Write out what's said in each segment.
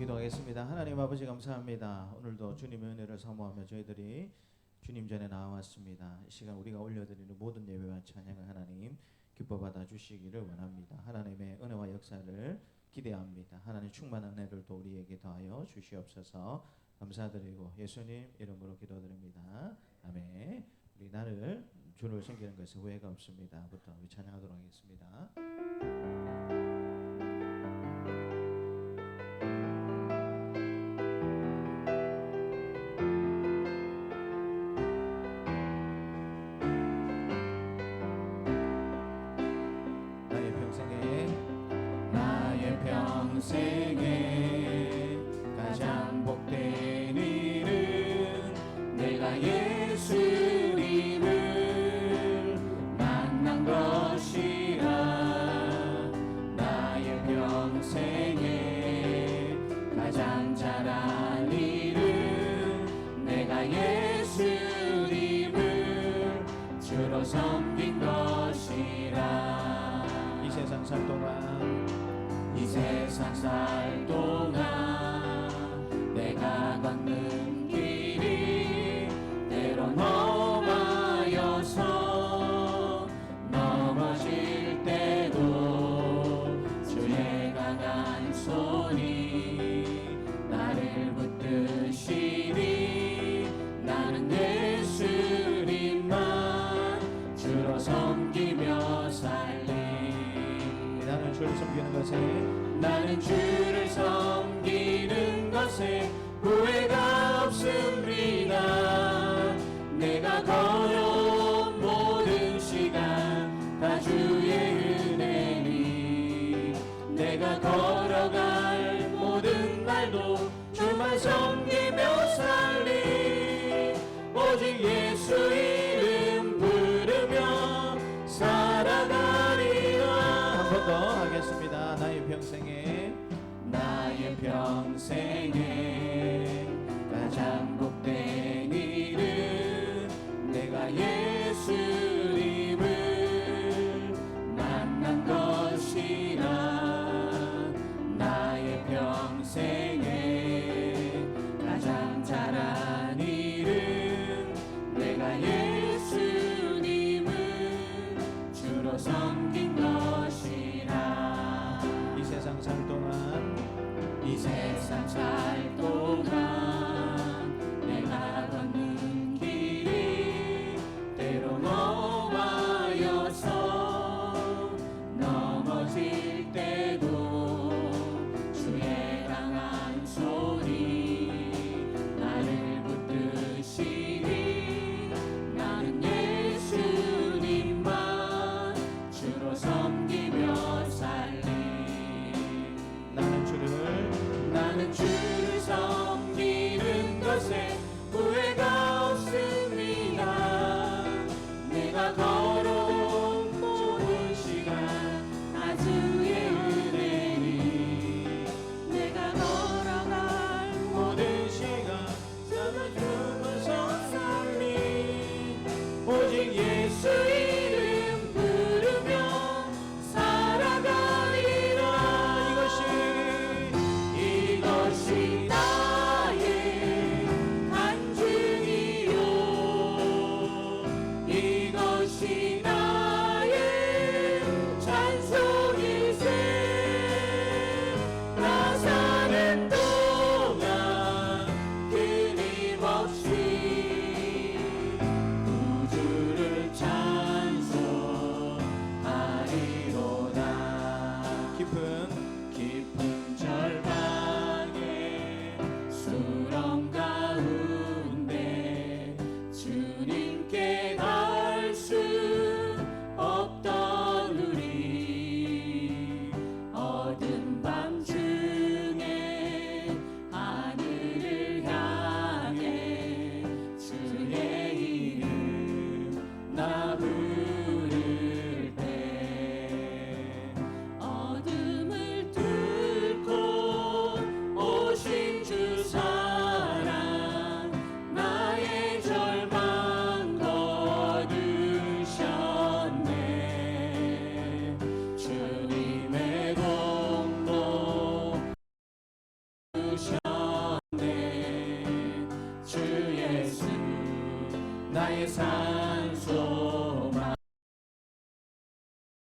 기도하겠습니다. 하나님 아버지 감사합니다. 오늘도 주님의 은혜를 사모하며 저희들이 주님 전에 나와왔습니다. 이 시간 우리가 올려드리는 모든 예배와 찬양을 하나님 기뻐 받아 주시기를 원합니다. 하나님의 은혜와 역사를 기대합니다. 하나님 충만한 은혜를 또 우리에게 더하여 주시옵소서. 감사드리고 예수님 이름으로 기도드립니다. 아멘. 우리 나를 주를 섬기는 것에 후회가 없습니다. 부터 우리 찬양하도록 하겠습니다. 평생에 가장 복된 일은 내가 예수님을 만난 것이라. 나의 평생에 가장 잘한 일은 내가 예수님을 주로 섬긴 것이라. 이 세상 살 동안 이 세상 살 동안 내가 걷는 길이 때론 험하여서 넘어질 때도 주의 강한 손이 나를 붙드시니 나는 예수님만 주로 섬기며 살리. 나는 주를 섬기는 것에 후회가 없습니다. 내가 걸어온 모든 시간 다 주의 은혜니 내가 걸어갈 모든 날도 주만 섬기며 살리. 오직 예수 이름 부르며 살아가리라. 한 번 더 하겠습니다. 나의 평생에 가장 복된 일은 내가 예수님을 만난 것이라. 나의 평생에 가장 잘한 일은 내가 예수님을 주로 섬긴 것이라. 이 세상 살 동안 이 세상 살 나의 산소망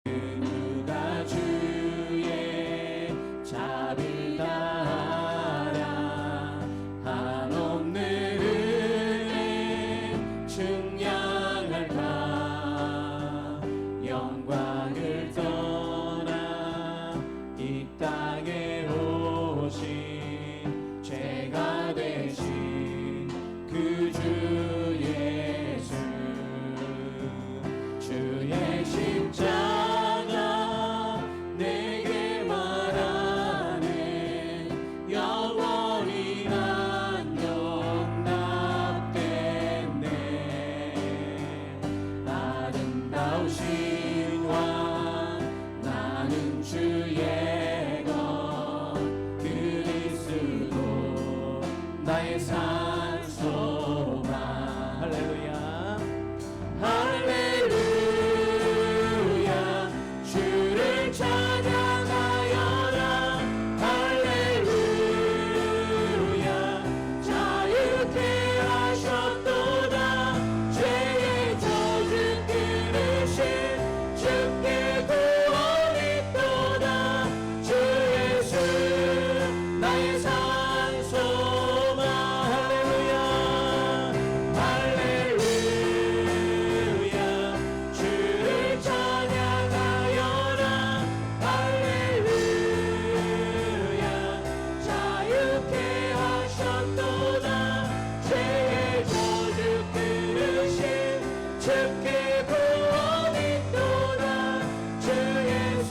누가 주의 자비를 따라 한없는 은혜 증량할까 영광을 떠나 이 땅에 오신 죄가 되신 그 주 예수 주의 십자가 내게 말하네 영원히 난 용납됐네 아름다우신 왕 나는 주의 것 그리스도 나의 산소망 할렐루야. 할렐루야 주를 찬양하여라 할렐루야 자유케 하셨도다 죄의 저주 끊으신 주께 구원이 있도다 주 예수 나의 산소망 할렐루야 할렐루야 주를 찬양하여라 할렐루야 자유케 하셨도다 죄의 저주 끊으신 주께 구원이 있도다 주 예수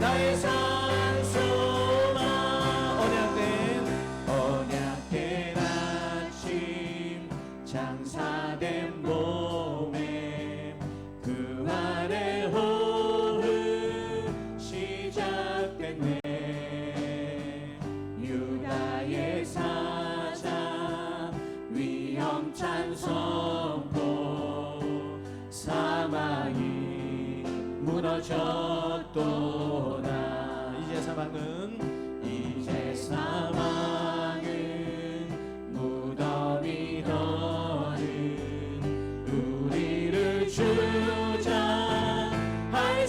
나의 산소망 언약된 아침 장사된 몸에 그 안에 호흡 시작됐네 유다의 사자 위험찬 선포 사망이 무너졌도다 이제 사망은 무덤이 더는 우리를 주장할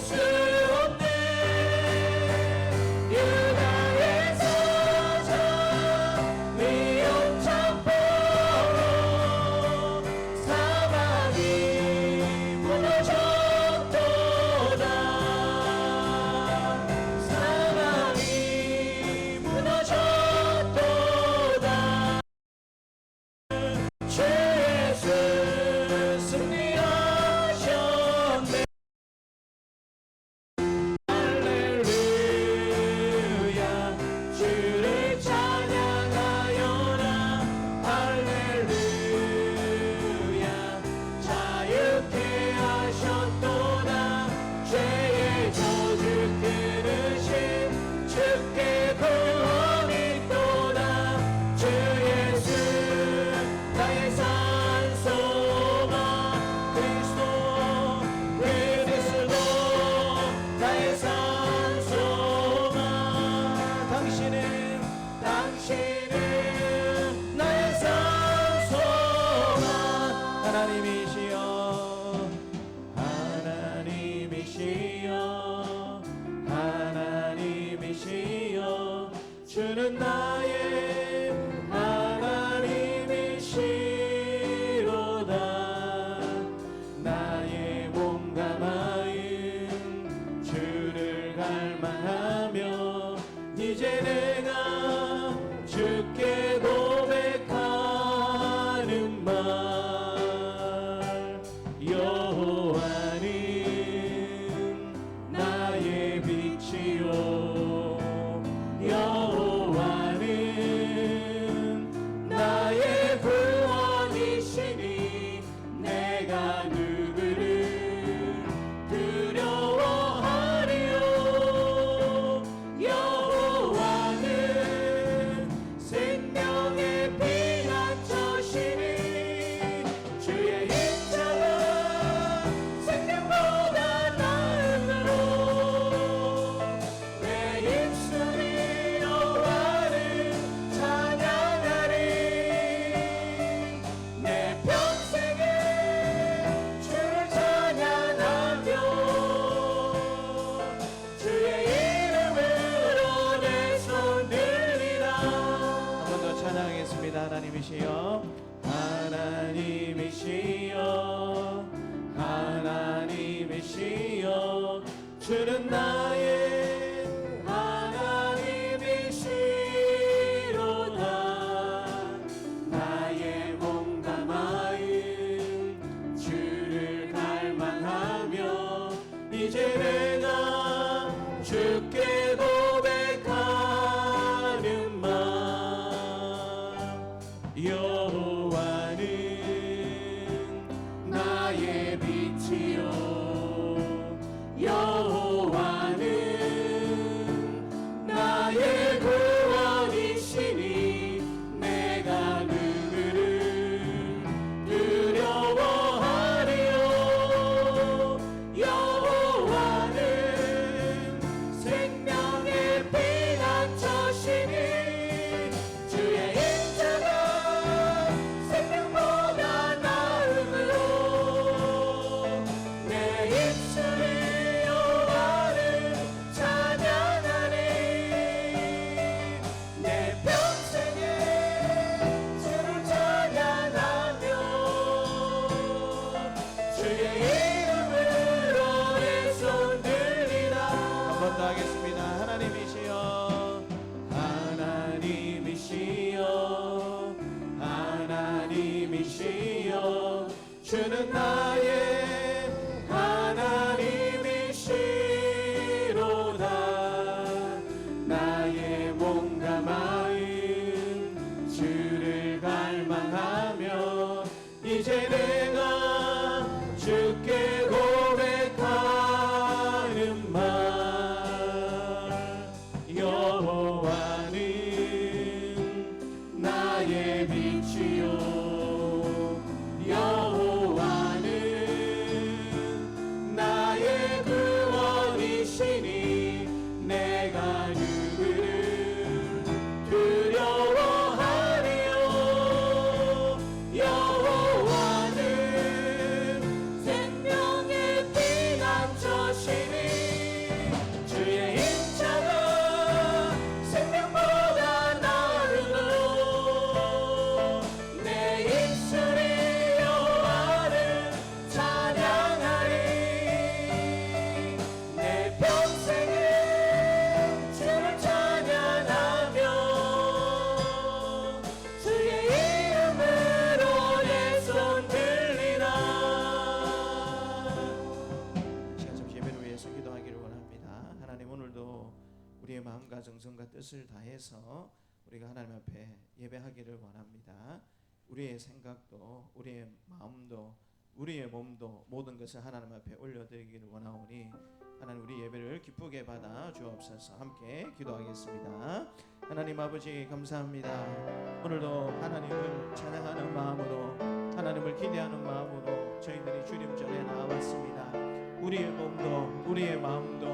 수 없네 유다의 사자 위험찬 포로 사망이 무너졌도다 사망이 무너졌도다 주 예수 승리하셨네 할렐루야 주를 찬양하여라 할렐루야 자유케 하셨도다 죄의 저주 끊으신 주께 구원이 있도다 주 예수 나의 산소망 그리스도 나의 산소망 당신은 나의 산소망 하나님이시여 주는 나의 하나님이시여 하나님이시여 주는 나의 하나님이시로다. 나의 몸과 마음 주를 갈망하며 이제 내가 주께 고백하는 말 여호와는 나의 빛이요 여호와는 나의 구원이시니 내가 누구를 두려워하리요. 여호와는 생명의 피난처시니 주의 임자가 생명보다 나으로 내 입술이 여호와를 찬양하리. 내 평생을 주를 찬양하며 주의 이름으로 내 손 들리라. 시간 잠시 예배를 위해서 기도하기를 원합니다. 하나님, 오늘도 우리의 마음과 정성과 뜻을 다해서 우리가 하나님 앞에 예배하기를 원합니다. 우리의 생각도 우리의 마음도 우리의 몸도 모든 것을 하나님 앞에 올려드리기를 원하오니 하나님, 우리 예배를 기쁘게 받아 주옵소서. 함께 기도하겠습니다. 하나님 아버지, 감사합니다. 오늘도 하나님을 찬양하는 마음으로, 하나님을 기대하는 마음으로 저희들이 주님 전에 나왔습니다. 우리의 몸도 우리의 마음도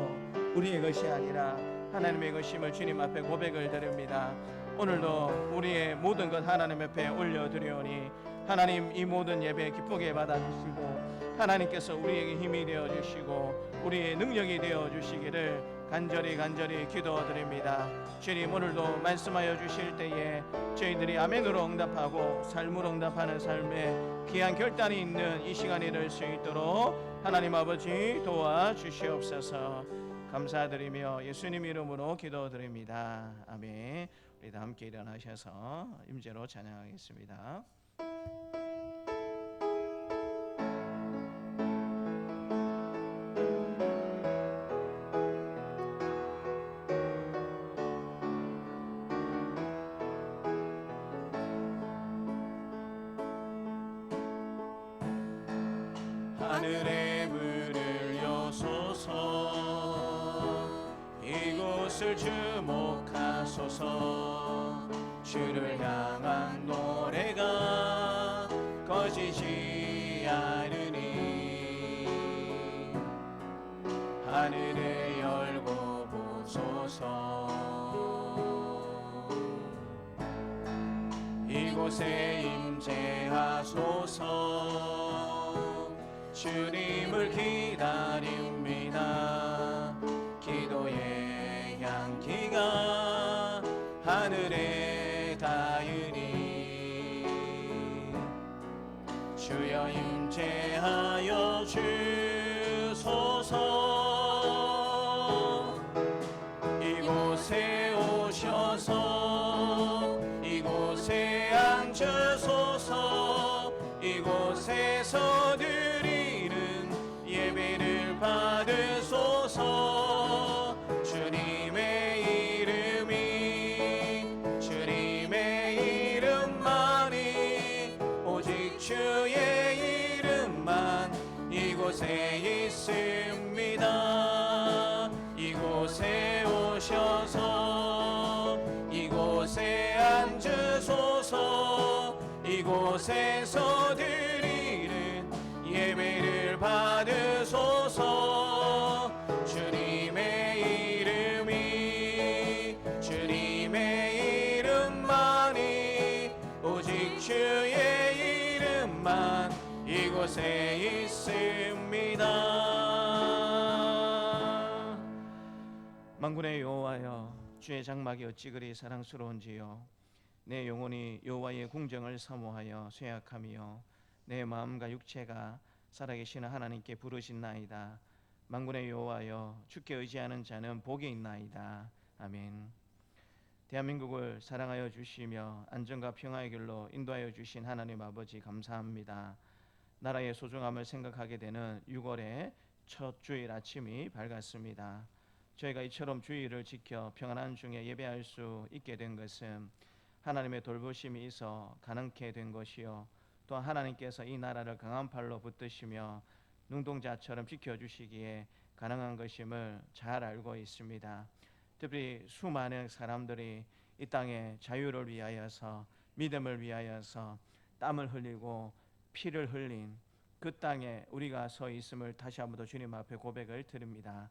우리의 것이 아니라 하나님의 것임을 주님 앞에 고백을 드립니다. 오늘도 우리의 모든 것 하나님 앞에 올려드리오니 하나님, 이 모든 예배 기쁘게 받아주시고 하나님께서 우리에게 힘이 되어주시고 우리의 능력이 되어주시기를 간절히 기도드립니다. 주님, 오늘도 말씀하여 주실 때에 저희들이 아멘으로 응답하고 삶으로 응답하는 삶에 귀한 결단이 있는 이 시간이 될 수 있도록 하나님 아버지 도와주시옵소서. 감사드리며 예수님 이름으로 기도드립니다. 아멘. 우리 다 함께 일어나셔서 임재로 찬양하겠습니다. 하늘의 문을 여소서 이곳을 주목하소서. 주를 향한 노래가 꺼지지 않으니 하늘을 열고 보소서. 이곳에 임재하소서. 주님을 기다립니다. 기도의 향기가 하늘에 닿으니 주여 임재하여 주소서. 이곳에 오셔서 이곳에 앉으소서. 이곳에서 예배를 받으소서. 주님의 이름만이 오직 주의 이름만 이곳에 있습니다. 이곳에 오셔서 이곳에 앉으소서. 이곳에서 드리는 예배를 받으소서. 주님의 이름만이 오직 주의 이름만 이곳에 있습니다. 만군의 여호와여, 주의 장막이 어찌 그리 사랑스러운지요. 내 영혼이 여호와의 궁정을 사모하여 쇠약하며 내 마음과 육체가 살아계시는 하나님께 부르신나이다. 만군의 여호와여, 주께 의지하는 자는 복이 있나이다. 아멘. 대한민국을 사랑하여 주시며 안전과 평화의 길로 인도하여 주신 하나님 아버지 감사합니다. 나라의 소중함을 생각하게 되는 6월의 첫 주일 아침이 밝았습니다. 저희가 이처럼 주일을 지켜 평안한 중에 예배할 수 있게 된 것은 하나님의 돌보심이 있어 가능케 된 것이요, 또한 하나님께서 이 나라를 강한 팔로 붙드시며 눈동자처럼 지켜주시기에 가능한 것임을 잘 알고 있습니다. 특히 수많은 사람들이 이 땅의 자유를 위하여서, 믿음을 위하여서 땀을 흘리고 피를 흘린 그 땅에 우리가 서 있음을 다시 한번 더 주님 앞에 고백을 드립니다.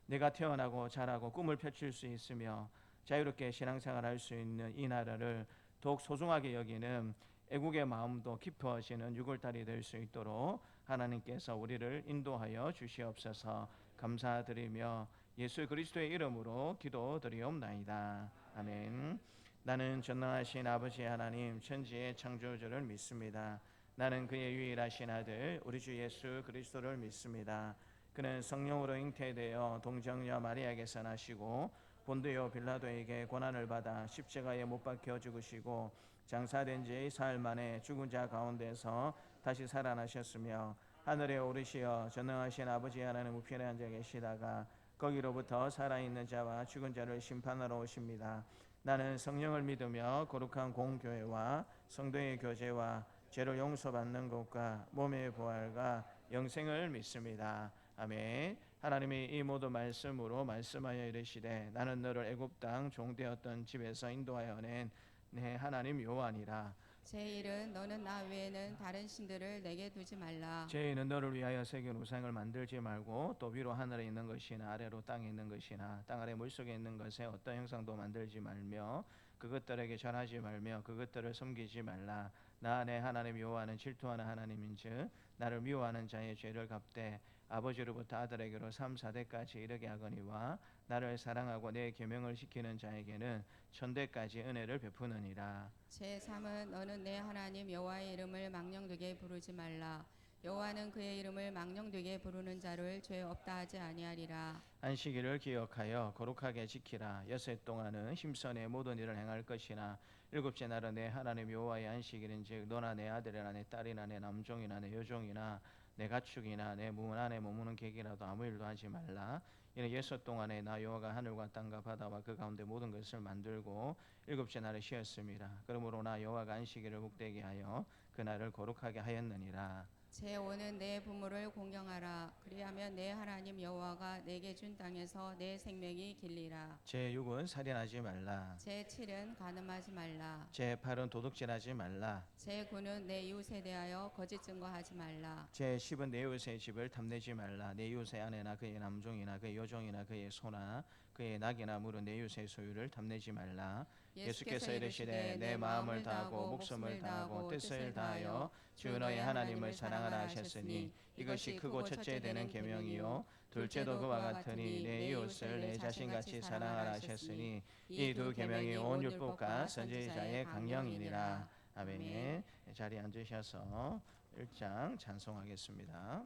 내가 태어나고 자라고 꿈을 펼칠 수 있으며 자유롭게 신앙생활 할 수 있는 이 나라를 더욱 소중하게 여기는 애국의 마음도 깊어지는 6월달이 될 수 있도록 하나님께서 우리를 인도하여 주시옵소서. 감사드리며 예수 그리스도의 이름으로 기도드리옵나이다. 아멘. 나는 전능하신 아버지 하나님 천지의 창조주를 믿습니다. 나는 그의 유일하신 아들 우리 주 예수 그리스도를 믿습니다. 그는 성령으로 잉태되어 동정녀 마리아에게서 나시고 본디오 빌라도에게 고난을 받아 십자가에 못 박혀 죽으시고 장사된 지 사흘 만에 죽은 자 가운데서 다시 살아나셨으며 하늘에 오르시어 전능하신 아버지 하나님 우편에 앉아 계시다가 거기로부터 살아있는 자와 죽은 자를 심판하러 오십니다. 나는 성령을 믿으며 거룩한 공교회와 성도의 교제와 죄를 용서받는 것과 몸의 부활과 영생을 믿습니다. 아멘. 하나님이 이 모든 말씀으로 말씀하여 이르시되 나는 너를 애굽 땅 종되었던 집에서 인도하여 낸 내 하나님 여호와니라. 제1은 너는 나 외에는 다른 신들을 내게 두지 말라. 제2는 너를 위하여 새긴 우상을 만들지 말고 또 위로 하늘에 있는 것이나 아래로 땅에 있는 것이나 땅 아래 물속에 있는 것에 어떤 형상도 만들지 말며 그것들에게 절하지 말며 그것들을 섬기지 말라. 나 내 하나님 여호와는 질투하는 하나님인즉 나를 미워하는 자의 죄를 갚되 아버지로부터 아들에게로 3, 4대까지 이르게 하거니와 나를 사랑하고 내 계명을 지키는 자에게는 천대까지 은혜를 베푸느니라. 제3은 너는 내 하나님 여호와의 이름을 망령되게 부르지 말라. 여호와는 그의 이름을 망령되게 부르는 자를 죄 없다 하지 아니하리라. 안식일을 기억하여 거룩하게 지키라. 여섯 동안은 힘써 내 모든 일을 행할 것이나 일곱째 날은 내 하나님 여호와의 안식일인즉 너나 내 아들이나 내 딸이나 내 남종이나 내 여종이나 내 가축이나 내 문 안에 머무는 객이라도 아무 일도 하지 말라. 이는 여섯 동안에 나 여호와가 하늘과 땅과 바다와 그 가운데 모든 것을 만들고 일곱째 날에 쉬었습니다. 그러므로 나 여호와가 안식일을 복되게 하여 그 날을 거룩하게 하였느니라. 제5는 내 부모를 공경하라. 그리하면 내 하나님 여호와가 내게 준 땅에서 내 생명이 길리라. 제6은 살인하지 말라. 제7은 간음하지 말라. 제8은 도둑질하지 말라. 제9는 내 이웃에 대하여 거짓 증거하지 말라. 제10은 내 이웃의 집을 탐내지 말라. 내 이웃의 아내나 그의 남종이나 그의 여종이나 그의 소나 그의 낙이나 물은 내 이웃의 소유를 탐내지 말라. 예수께서 이르시되 내 마음을 다하고 목숨을 다하고 뜻을 다하여 주 너의 하나님을 사랑하라 하셨으니 이것이 크고 첫째 되는 계명이요 둘째도 그와 같으니 내 이웃을 내 자신같이 사랑하라 하셨으니 이 두 계명이 온 율법과 선지자의 강령이니라. 아멘. 자리에 앉으셔서 1장 찬송하겠습니다.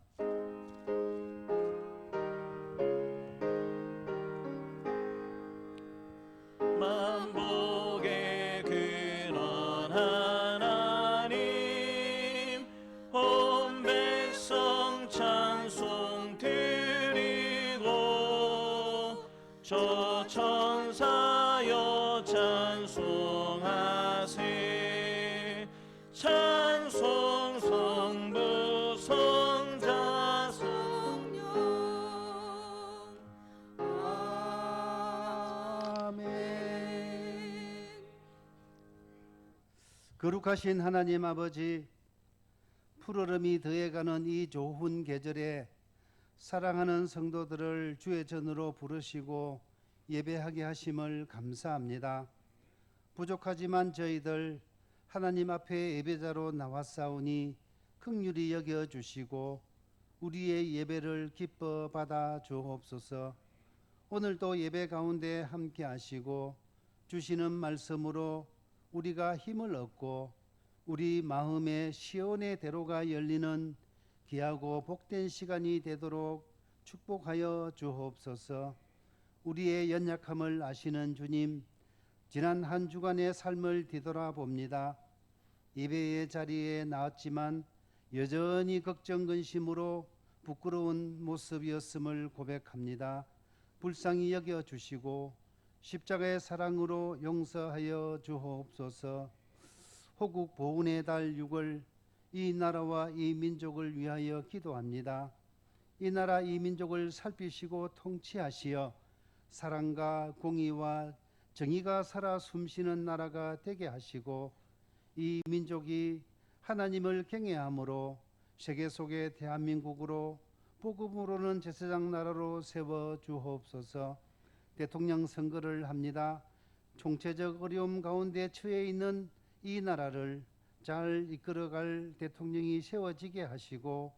만복의 근원 하나님 온 백성 찬송 드리고 저 천사여 찬송하세 찬송 성부 성자 성령 아멘. 거룩하신 하나님 아버지, 푸르름이 더해가는 이 좋은 계절에 사랑하는 성도들을 주의 전으로 부르시고 예배하게 하심을 감사합니다. 부족하지만 저희들 하나님 앞에 예배자로 나왔사오니 긍휼히 여겨주시고 우리의 예배를 기뻐 받아 주옵소서. 오늘도 예배 가운데 함께 하시고 주시는 말씀으로 우리가 힘을 얻고 우리 마음의 시온의 대로가 열리는 귀하고 복된 시간이 되도록 축복하여 주옵소서. 우리의 연약함을 아시는 주님, 지난 한 주간의 삶을 뒤돌아봅니다. 예배의 자리에 나왔지만 여전히 걱정 근심으로 부끄러운 모습이었음을 고백합니다. 불쌍히 여겨 주시고 십자가의 사랑으로 용서하여 주옵소서. 호국 보훈의 달 6월 이 나라와 이 민족을 위하여 기도합니다. 이 나라 이 민족을 살피시고 통치하시어 사랑과 공의와 정의가 살아 숨쉬는 나라가 되게 하시고 이 민족이 하나님을 경외함으로 세계 속의 대한민국으로 복음으로는 제사장 나라로 세워 주옵소서. 대통령 선거를 합니다. 총체적 어려움 가운데 처해 있는 이 나라를 잘 이끌어갈 대통령이 세워지게 하시고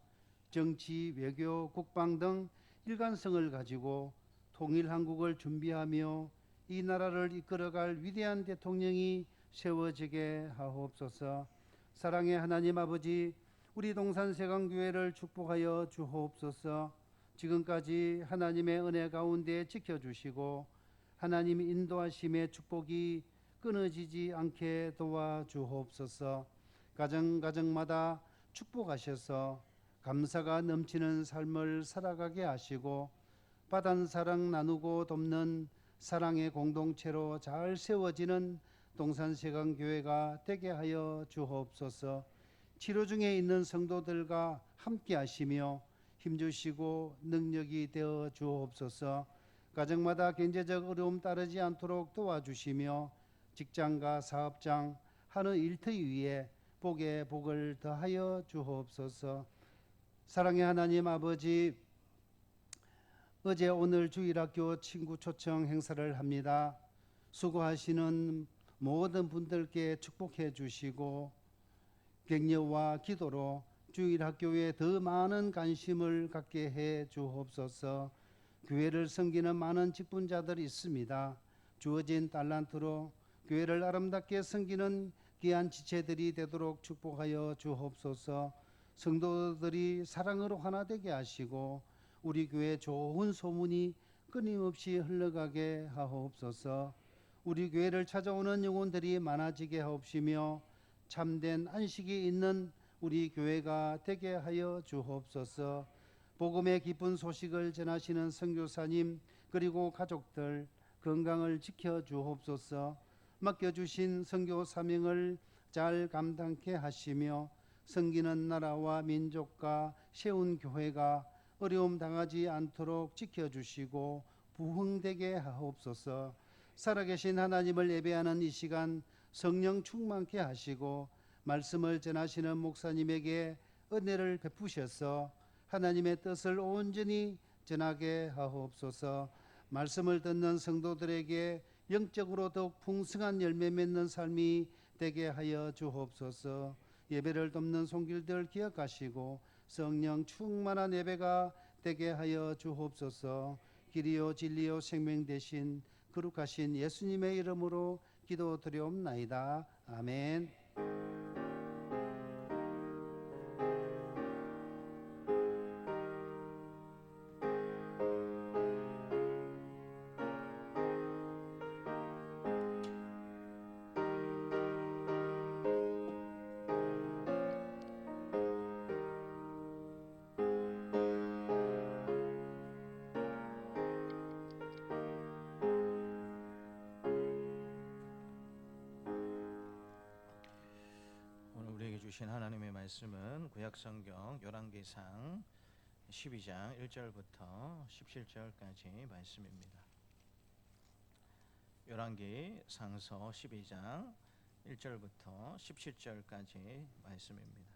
정치, 외교, 국방 등 일관성을 가지고 통일 한국을 준비하며 이 나라를 이끌어갈 위대한 대통령이 세워지게 하옵소서. 사랑의 하나님 아버지, 우리 동산세강교회를 축복하여 주옵소서. 지금까지 하나님의 은혜 가운데 지켜주시고 하나님의 인도하심의 축복이 끊어지지 않게 도와주옵소서. 가정가정마다 축복하셔서 감사가 넘치는 삶을 살아가게 하시고 받은 사랑 나누고 돕는 사랑의 공동체로 잘 세워지는 동산세강교회가 되게 하여 주옵소서. 치료 중에 있는 성도들과 함께 하시며 힘주시고 능력이 되어 주옵소서. 가정마다 경제적 어려움 따르지 않도록 도와주시며 직장과 사업장 하는 일터위 위에 복에 복을 더하여 주옵소서. 사랑의 하나님 아버지, 어제 오늘 주일학교 친구 초청 행사를 합니다. 수고하시는 모든 분들께 축복해 주시고 격려와 기도로 주일학교에 더 많은 관심을 갖게 해 주옵소서. 교회를 섬기는 많은 직분자들이 있습니다. 주어진 달란트로 교회를 아름답게 섬기는 귀한 지체들이 되도록 축복하여 주옵소서. 성도들이 사랑으로 하나 되게 하시고 우리 교회 좋은 소문이 끊임없이 흘러가게 하옵소서. 우리 교회를 찾아오는 영혼들이 많아지게 하옵시며 참된 안식이 있는 우리 교회가 되게 하여 주옵소서. 복음의 기쁜 소식을 전하시는 선교사님 그리고 가족들 건강을 지켜 주옵소서. 맡겨주신 선교 사명을 잘 감당케 하시며 섬기는 나라와 민족과 세운 교회가 어려움 당하지 않도록 지켜주시고 부흥되게 하옵소서. 살아계신 하나님을 예배하는 이 시간 성령 충만케 하시고 말씀을 전하시는 목사님에게 은혜를 베푸셔서 하나님의 뜻을 온전히 전하게 하옵소서. 말씀을 듣는 성도들에게 영적으로 더욱 풍성한 열매 맺는 삶이 되게 하여 주옵소서. 예배를 돕는 손길들 기억하시고 성령 충만한 예배가 되게 하여 주옵소서. 길이요 진리요 생명 되신 거룩하신 예수님의 이름으로 기도드리옵나이다. 아멘. 주신 하나님의 말씀은 구약성경 열왕기상 12장 1절부터 17절까지 말씀입니다. 열왕기상서 12장 1절부터 17절까지 말씀입니다.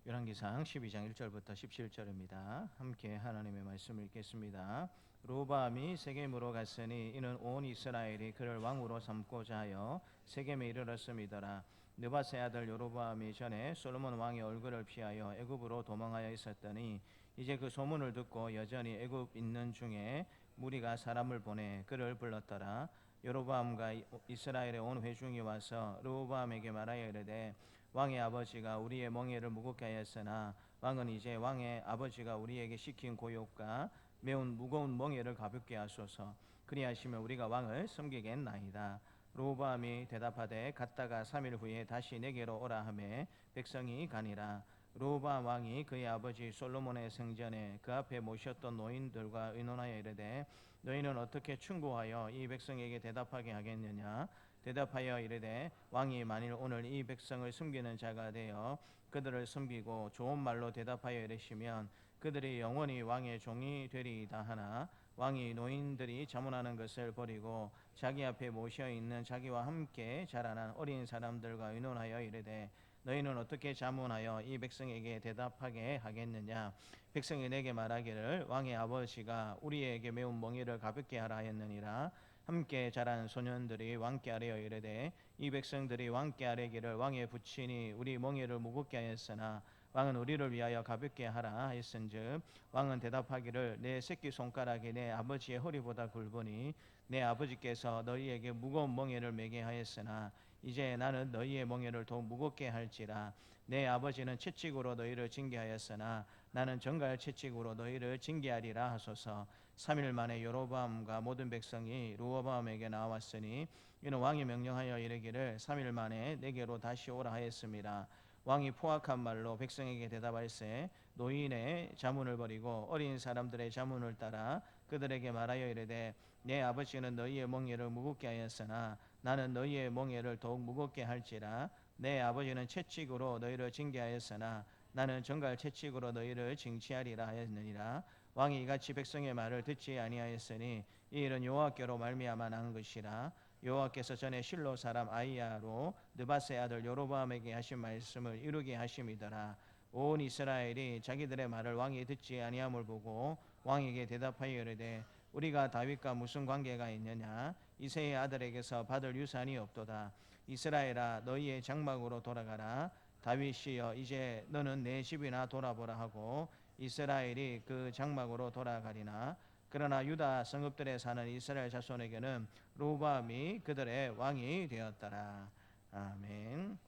열왕기상 12장 1절부터 17절입니다. 함께 하나님의 말씀을 읽겠습니다. 로보암이 세겜으로 갔으니 이는 온 이스라엘이 그를 왕으로 삼고자 하여 세겜에 이르렀음이더라. 느밧의 아들 여로보암이 전에 솔로몬 왕의 얼굴을 피하여 애굽으로 도망하여 있었더니 이제 그 소문을 듣고 여전히 애굽 있는 중에 무리가 사람을 보내 그를 불렀더라. 여로보암과 이스라엘의 온 회중이 와서 르호보암에게 말하여 이르되 왕의 아버지가 우리의 멍에를 무겁게 하였으나 왕은 이제 왕의 아버지가 우리에게 시킨 고욕과 매운 무거운 멍에를 가볍게 하소서. 그리하시면 우리가 왕을 섬기겠나이다. 로보암이 대답하되 갔다가 3일 후에 다시 내게로 오라 하매 백성이 가니라. 로보암 왕이 그의 아버지 솔로몬의 생전에 그 앞에 모셨던 노인들과 의논하여 이르되 너희는 어떻게 충고하여 이 백성에게 대답하게 하겠느냐. 대답하여 이르되 왕이 만일 오늘 이 백성을 섬기는 자가 되어 그들을 섬기고 좋은 말로 대답하여 이르시면 그들이 영원히 왕의 종이 되리이다 하나 왕이 노인들이 자문하는 것을 버리고 자기 앞에 모셔 있는 자기와 함께 자라난 어린 사람들과 의논하여 이르되 너희는 어떻게 자문하여 이 백성에게 대답하게 하겠느냐. 백성이 내게 말하기를 왕의 아버지가 우리에게 매운 멍에를 가볍게 하라 하였느니라. 함께 자란 소년들이 왕께 아뢰어 이르되 이 백성들이 왕께 아뢰기를 왕의 부친이 우리 멍에를 무겁게 하였으나 왕은 우리를 위하여 가볍게 하라 하였은즉 왕은 대답하기를 내 새끼손가락이 내 아버지의 허리보다 굵으니 내 아버지께서 너희에게 무거운 멍에를 매게 하였으나 이제 나는 너희의 멍에를 더욱 무겁게 할지라. 내 아버지는 채찍으로 너희를 징계하였으나 나는 정갈 채찍으로 너희를 징계하리라 하소서. 3일 만에 여로보암과 모든 백성이 르호보암에게 나왔으니 이는 왕이 명령하여 이르기를 3일 만에 내게로 다시 오라 하였습니다. 왕이 포악한 말로 백성에게 대답할세 노인의 자문을 버리고 어린 사람들의 자문을 따라 그들에게 말하여 이르되 내 아버지는 너희의 멍에를 무겁게 하였으나 나는 너희의 멍에를 더욱 무겁게 할지라. 내 아버지는 채찍으로 너희를 징계하였으나 나는 정갈 채찍으로 너희를 징치하리라 하였느니라. 왕이 이같이 백성의 말을 듣지 아니하였으니 이 일은 여호와께로 말미암아 난 것이라. 여호와께서 전에 실로 사람 아이야로 느밧의 아들 여로보암에게 하신 말씀을 이루게 하심이더라. 온 이스라엘이 자기들의 말을 왕이 듣지 아니함을 보고 왕에게 대답하여 이르되 우리가 다윗과 무슨 관계가 있느냐. 이새의 아들에게서 받을 유산이 없도다. 이스라엘아 너희의 장막으로 돌아가라. 다윗이여 이제 너는 내 집이나 돌아보라 하고 이스라엘이 그 장막으로 돌아가리나. 그러나 유다 성읍들에 사는 이스라엘 자손에게는 르호보암이 그들의 왕이 되었더라. 아멘.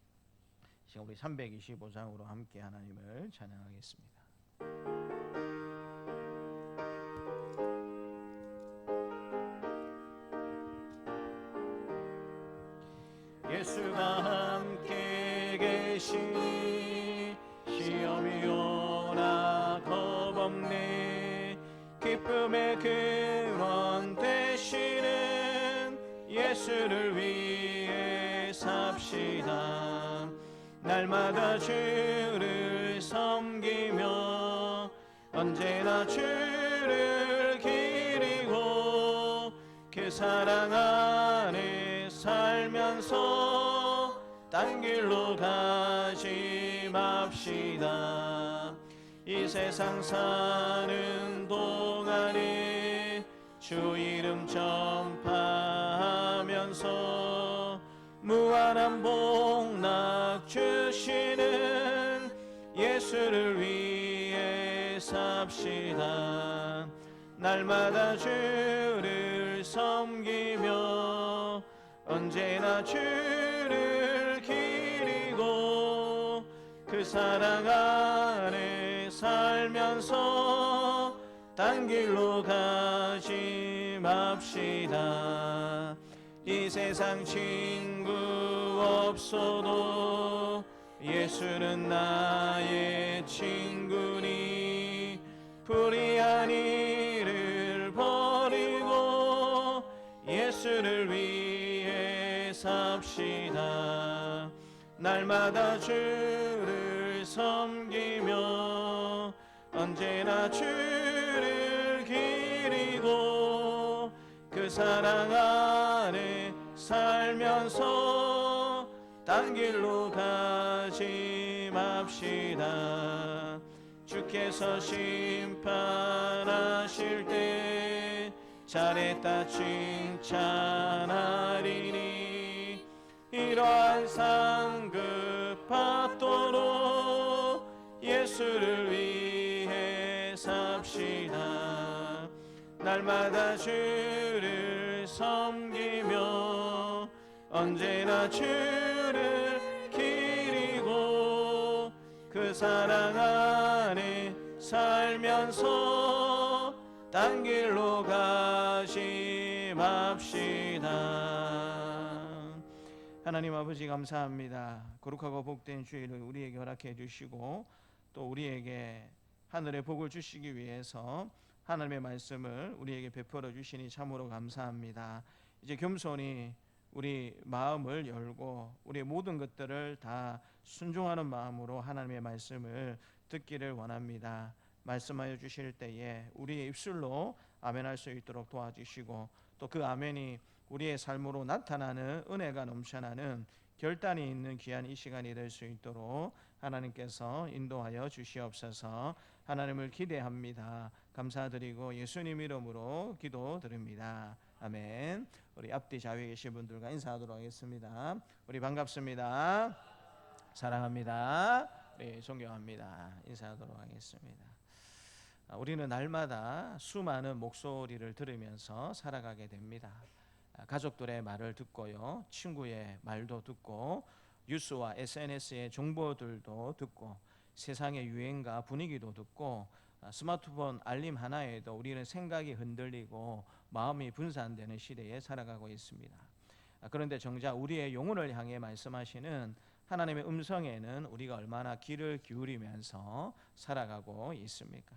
지금 우리 325장으로 함께 하나님을 찬양하겠습니다. 예수가 함께 계시니 시험이 오나 겁없네. 기쁨의 근원 되시는 예수를 위해 삽시다. 날마다 주를 섬기며 언제나 주를 기리고 그 사랑 안에 살면서 딴 길로 가지 맙시다. 이 세상 사는 동안에 주 이름 전파하면서 무한한 복락 주시는 예수를 위해 삽시다. 날마다 주를 섬기며 언제나 주를 기리고 그 사랑 안에 살면서 딴 길로 가지 맙시다. 이 세상 친구 없어도 예수는 나의 친구니 불의한 일을 버리고 예수를 위해 삽시다. 날마다 주를 섬기며 언제나 주를 기리고 그 사랑 안에 살면서 딴 길로 가지 맙시다. 주께서 심판하실 때 잘했다 칭찬하리니 이러한 상급 받도록 예수를 위해 삽시다. 날마다 주를 섬기며 언제나 주를 기리고 그 사랑 안에 살면서 딴 길로 가심합시다. 하나님 아버지 감사합니다. 거룩하고 복된 주일을 우리에게 허락해 주시고 또 우리에게 하늘의 복을 주시기 위해서 하나님의 말씀을 우리에게 베풀어 주시니 참으로 감사합니다. 이제 겸손히 우리 마음을 열고 우리의 모든 것들을 다 순종하는 마음으로 하나님의 말씀을 듣기를 원합니다. 말씀하여 주실 때에 우리의 입술로 아멘할 수 있도록 도와주시고 또 그 아멘이 우리의 삶으로 나타나는 은혜가 넘쳐나는 결단이 있는 귀한 이 시간이 될 수 있도록 하나님께서 인도하여 주시옵소서. 하나님을 기대합니다. 감사드리고 예수님 이름으로 기도드립니다. 아멘. 우리 앞뒤 좌우에 계신 분들과 인사하도록 하겠습니다. 우리 반갑습니다. 사랑합니다. 우리 존경합니다. 인사하도록 하겠습니다. 우리는 날마다 수많은 목소리를 들으면서 살아가게 됩니다. 가족들의 말을 듣고요, 친구의 말도 듣고, 뉴스와 SNS의 정보들도 듣고, 세상의 유행과 분위기도 듣고, 스마트폰 알림 하나에도 우리는 생각이 흔들리고 마음이 분산되는 시대에 살아가고 있습니다. 그런데 정작 우리의 영혼을 향해 말씀하시는 하나님의 음성에는 우리가 얼마나 귀를 기울이면서 살아가고 있습니까?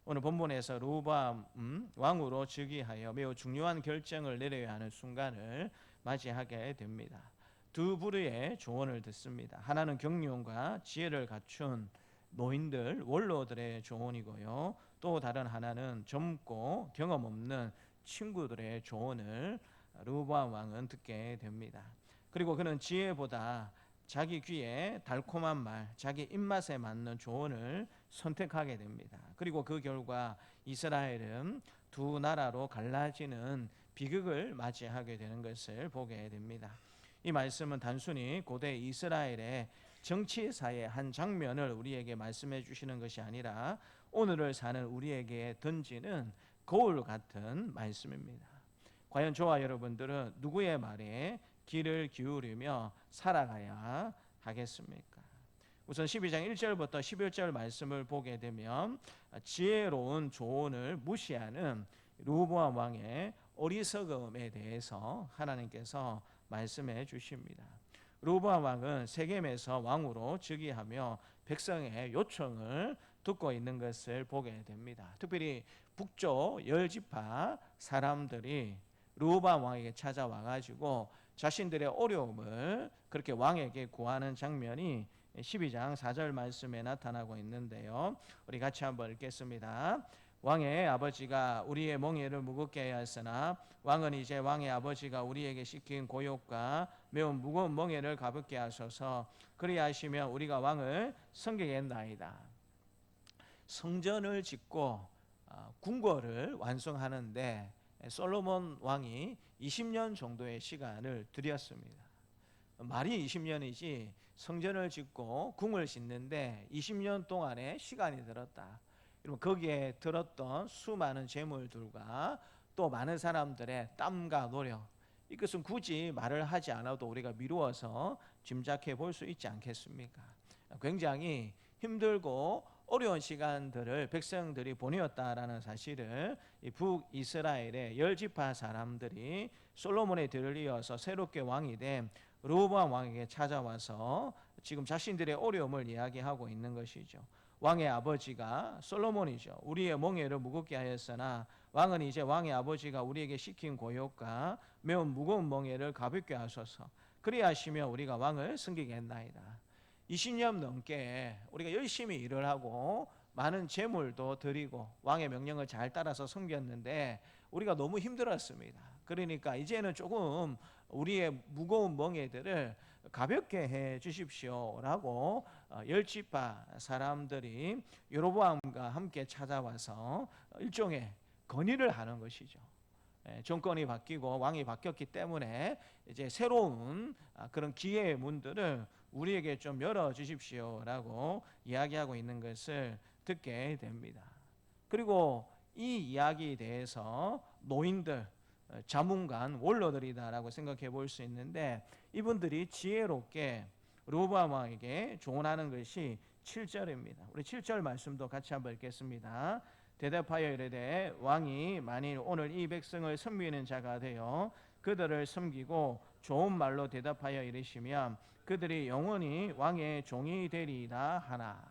오늘 본문에서 르호보암 왕으로 즉위하여 매우 중요한 결정을 내려야 하는 순간을 맞이하게 됩니다. 두 부류의 조언을 듣습니다. 하나는 경륜과 지혜를 갖춘 노인들, 원로들의 조언이고요. 또 다른 하나는 젊고 경험 없는 친구들의 조언을 르호보암 왕은 듣게 됩니다. 그리고 그는 지혜보다 자기 귀에 달콤한 말, 자기 입맛에 맞는 조언을 선택하게 됩니다. 그리고 그 결과 이스라엘은 두 나라로 갈라지는 비극을 맞이하게 되는 것을 보게 됩니다. 이 말씀은 단순히 고대 이스라엘의 정치사의 한 장면을 우리에게 말씀해 주시는 것이 아니라 오늘을 사는 우리에게 던지는 거울 같은 말씀입니다. 과연 저와 여러분들은 누구의 말에 귀를 기울이며 살아가야 하겠습니까? 우선 12장 1절부터 11절 말씀을 보게 되면 지혜로운 조언을 무시하는 르호보암 왕의 어리석음에 대해서 하나님께서 말씀해 주십니다. 르호보암 왕은 세겜에서 왕으로 즉위하며 백성의 요청을 듣고 있는 것을 보게 됩니다. 특별히 북쪽 10지파 사람들이 르호보암 왕에게 찾아와 가지고 자신들의 어려움을 그렇게 왕에게 구하는 장면이 12장 4절 말씀에 나타나고 있는데요. 우리 같이 한번 읽겠습니다. 왕의 아버지가 우리의 멍에를 무겁게 하였으나 왕은 이제 왕의 아버지가 우리에게 시킨 고욕과 매우 무거운 멍에를 가볍게 하소서. 그리하시면 우리가 왕을 섬기겠나이다. 성전을 짓고 궁궐을 완성하는데 솔로몬 왕이 20년 정도의 시간을 들였습니다. 말이 20년이지 성전을 짓고 궁을 짓는데 20년 동안의 시간이 들었다. 여러분, 거기에 들었던 수많은 재물들과 또 많은 사람들의 땀과 노력, 이것은 굳이 말을 하지 않아도 우리가 미루어서 짐작해 볼 수 있지 않겠습니까? 굉장히 힘들고 어려운 시간들을 백성들이 보내었다라는 사실을 이 북이스라엘의 10지파 사람들이 솔로몬의 뒤를 이어서 새롭게 왕이 된 르호보암 왕에게 찾아와서 지금 자신들의 어려움을 이야기하고 있는 것이죠. 왕의 아버지가 솔로몬이죠. 우리의 멍에를 무겁게 하였으나 왕은 이제 왕의 아버지가 우리에게 시킨 고욕과 매우 무거운 멍에를 가볍게 하소서. 그리하시면 우리가 왕을 섬기겠나이다. 20년 넘게 우리가 열심히 일을 하고 많은 재물도 드리고 왕의 명령을 잘 따라서 섬겼는데 우리가 너무 힘들었습니다. 그러니까 이제는 조금 우리의 무거운 멍에들을 가볍게 해 주십시오라고 10지파 사람들이 여로보암과 함께 찾아와서 일종의 건의를 하는 것이죠. 정권이 바뀌고 왕이 바뀌었기 때문에 이제 새로운 그런 기회의 문들을 우리에게 좀 열어 주십시오라고 이야기하고 있는 것을 듣게 됩니다. 그리고 이 이야기에 대해서 노인들, 자문관, 원로들이다라고 생각해 볼 수 있는데 이분들이 지혜롭게 르호보암 왕에게 조언하는 것이 7절입니다. 우리 7절 말씀도 같이 한번 읽겠습니다. 대답하여 이르되 왕이 만일 오늘 이 백성을 섬기는 자가 되어 그들을 섬기고 좋은 말로 대답하여 이르시면 그들이 영원히 왕의 종이 되리이다 하나.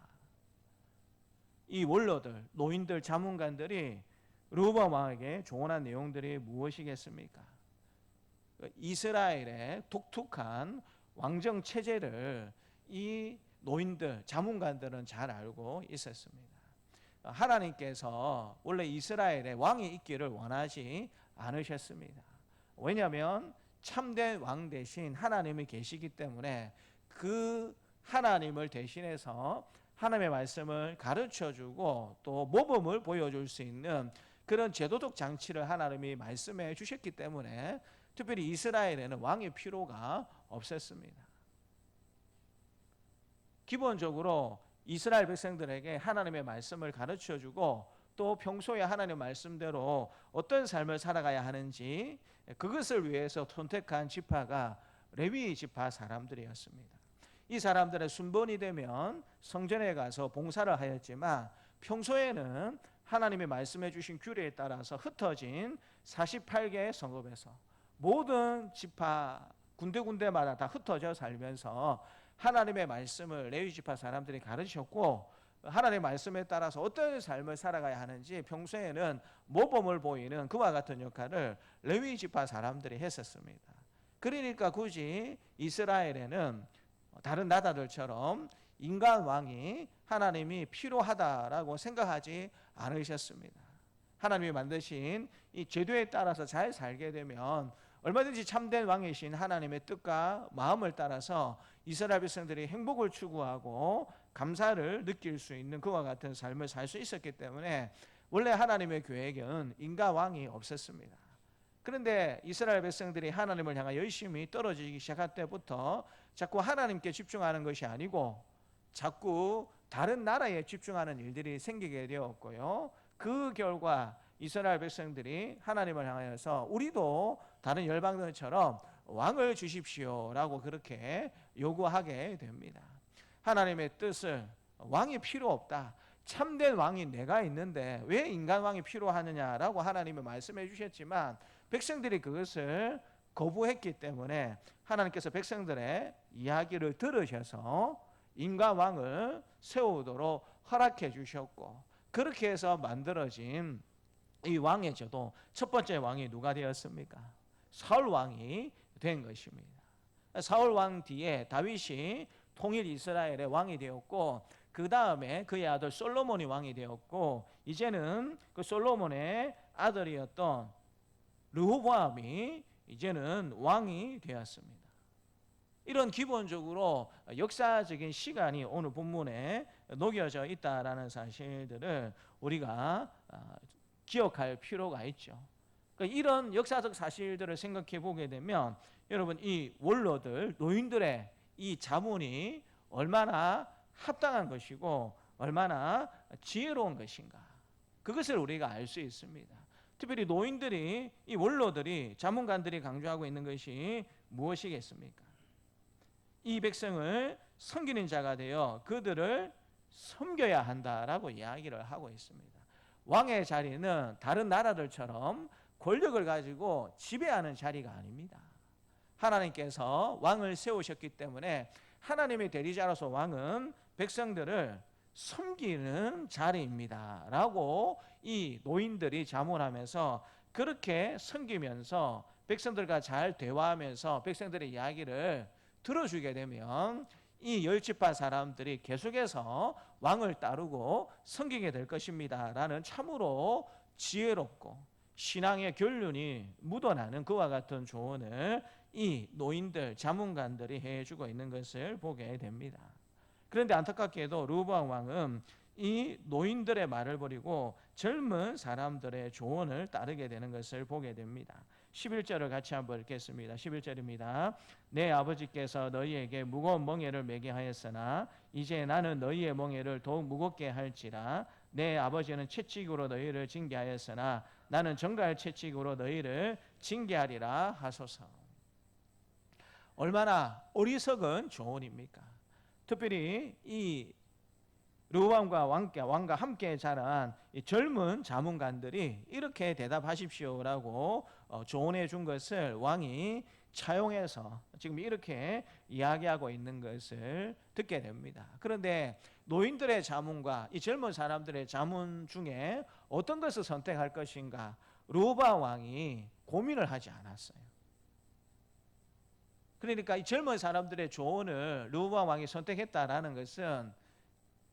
이 원로들, 노인들, 자문관들이 르호보암 왕에게 조언한 내용들이 무엇이겠습니까? 이스라엘의 독특한 왕정 체제를 이 노인들, 자문관들은 잘 알고 있었습니다. 하나님께서 원래 이스라엘에 왕이 있기를 원하지 않으셨습니다. 왜냐하면 참된 왕 대신 하나님이 계시기 때문에 그 하나님을 대신해서 하나님의 말씀을 가르쳐주고 또 모범을 보여줄 수 있는 그런 제도적 장치를 하나님이 말씀해 주셨기 때문에 특별히 이스라엘에는 왕의 필요가 없었습니다. 기본적으로 이스라엘 백성들에게 하나님의 말씀을 가르쳐주고 또 평소에 하나님의 말씀대로 어떤 삶을 살아가야 하는지 그것을 위해서 선택한 지파가 레위 지파 사람들이었습니다. 이 사람들의 순번이 되면 성전에 가서 봉사를 하였지만 평소에는 하나님이 말씀해 주신 규례에 따라서 흩어진 48개의 성읍에서 모든 지파 군데군데마다 다 흩어져 살면서 하나님의 말씀을 레위 지파 사람들이 가르쳤고 하나님의 말씀에 따라서 어떤 삶을 살아가야 하는지 평소에는 모범을 보이는 그와 같은 역할을 레위 지파 사람들이 했었습니다. 그러니까 굳이 이스라엘에는 다른 나라들처럼 인간 왕이 하나님이 필요하다라고 생각하지 않으셨습니다. 하나님이 만드신 이 제도에 따라서 잘 살게 되면 얼마든지 참된 왕이신 하나님의 뜻과 마음을 따라서 이스라엘 백성들이 행복을 추구하고 감사를 느낄 수 있는 그와 같은 삶을 살 수 있었기 때문에 원래 하나님의 계획은 인간 왕이 없었습니다. 그런데 이스라엘 백성들이 하나님을 향해 열심히 떨어지기 시작할 때부터 자꾸 하나님께 집중하는 것이 아니고 자꾸 다른 나라에 집중하는 일들이 생기게 되었고요. 그 결과 이스라엘 백성들이 하나님을 향하여서 우리도 다른 열방들처럼 왕을 주십시오라고 그렇게 요구하게 됩니다. 하나님의 뜻을 왕이 필요 없다. 참된 왕이 내가 있는데 왜 인간 왕이 필요하느냐라고 하나님이 말씀해 주셨지만 백성들이 그것을 거부했기 때문에 하나님께서 백성들의 이야기를 들으셔서 인간 왕을 세우도록 허락해 주셨고 그렇게 해서 만들어진 이 왕의 제도 첫 번째 왕이 누가 되었습니까? 사울 왕이 된 것입니다. 사울 왕 뒤에 다윗이 통일 이스라엘의 왕이 되었고 그 다음에 그의 아들 솔로몬이 왕이 되었고 이제는 그 솔로몬의 아들이었던 르호보암이 이제는 왕이 되었습니다. 이런 기본적으로 역사적인 시간이 오늘 본문에 녹여져 있다라는 사실들을 우리가 기억할 필요가 있죠. 그러니까 이런 역사적 사실들을 생각해 보게 되면 여러분 이 원로들, 노인들의 이 자문이 얼마나 합당한 것이고 얼마나 지혜로운 것인가 그것을 우리가 알 수 있습니다. 특별히 노인들이 이 원로들이 자문관들이 강조하고 있는 것이 무엇이겠습니까? 이 백성을 섬기는 자가 되어 그들을 섬겨야 한다라고 이야기를 하고 있습니다. 왕의 자리는 다른 나라들처럼 권력을 가지고 지배하는 자리가 아닙니다. 하나님께서 왕을 세우셨기 때문에 하나님의 대리자로서 왕은 백성들을 섬기는 자리입니다 라고 이 노인들이 자문하면서 그렇게 섬기면서 백성들과 잘 대화하면서 백성들의 이야기를 들어주게 되면 이 열지파 사람들이 계속해서 왕을 따르고 섬기게 될 것입니다 라는 참으로 지혜롭고 신앙의 결론이 묻어나는 그와 같은 조언을 이 노인들, 자문관들이 해주고 있는 것을 보게 됩니다. 그런데 안타깝게도 르호보암 왕은 이 노인들의 말을 버리고 젊은 사람들의 조언을 따르게 되는 것을 보게 됩니다. 11절을 같이 한번 읽겠습니다. 11절입니다. 내 아버지께서 너희에게 무거운 멍에를 매게 하였으나 이제 나는 너희의 멍에를 더욱 무겁게 할지라. 내 아버지는 채찍으로 너희를 징계하였으나 나는 정갈 채찍으로 너희를 징계하리라 하소서. 얼마나 어리석은 조언입니까? 특별히 이 르호보암과 왕과 함께 자란 이 젊은 자문관들이 이렇게 대답하십시오라고 조언해 준 것을 왕이 차용해서 지금 이렇게 이야기하고 있는 것을 듣게 됩니다. 그런데 노인들의 자문과 이 젊은 사람들의 자문 중에 어떤 것을 선택할 것인가 르호보암 왕이 고민을 하지 않았어요. 그러니까 이 젊은 사람들의 조언을 르호보암 왕이 선택했다라는 것은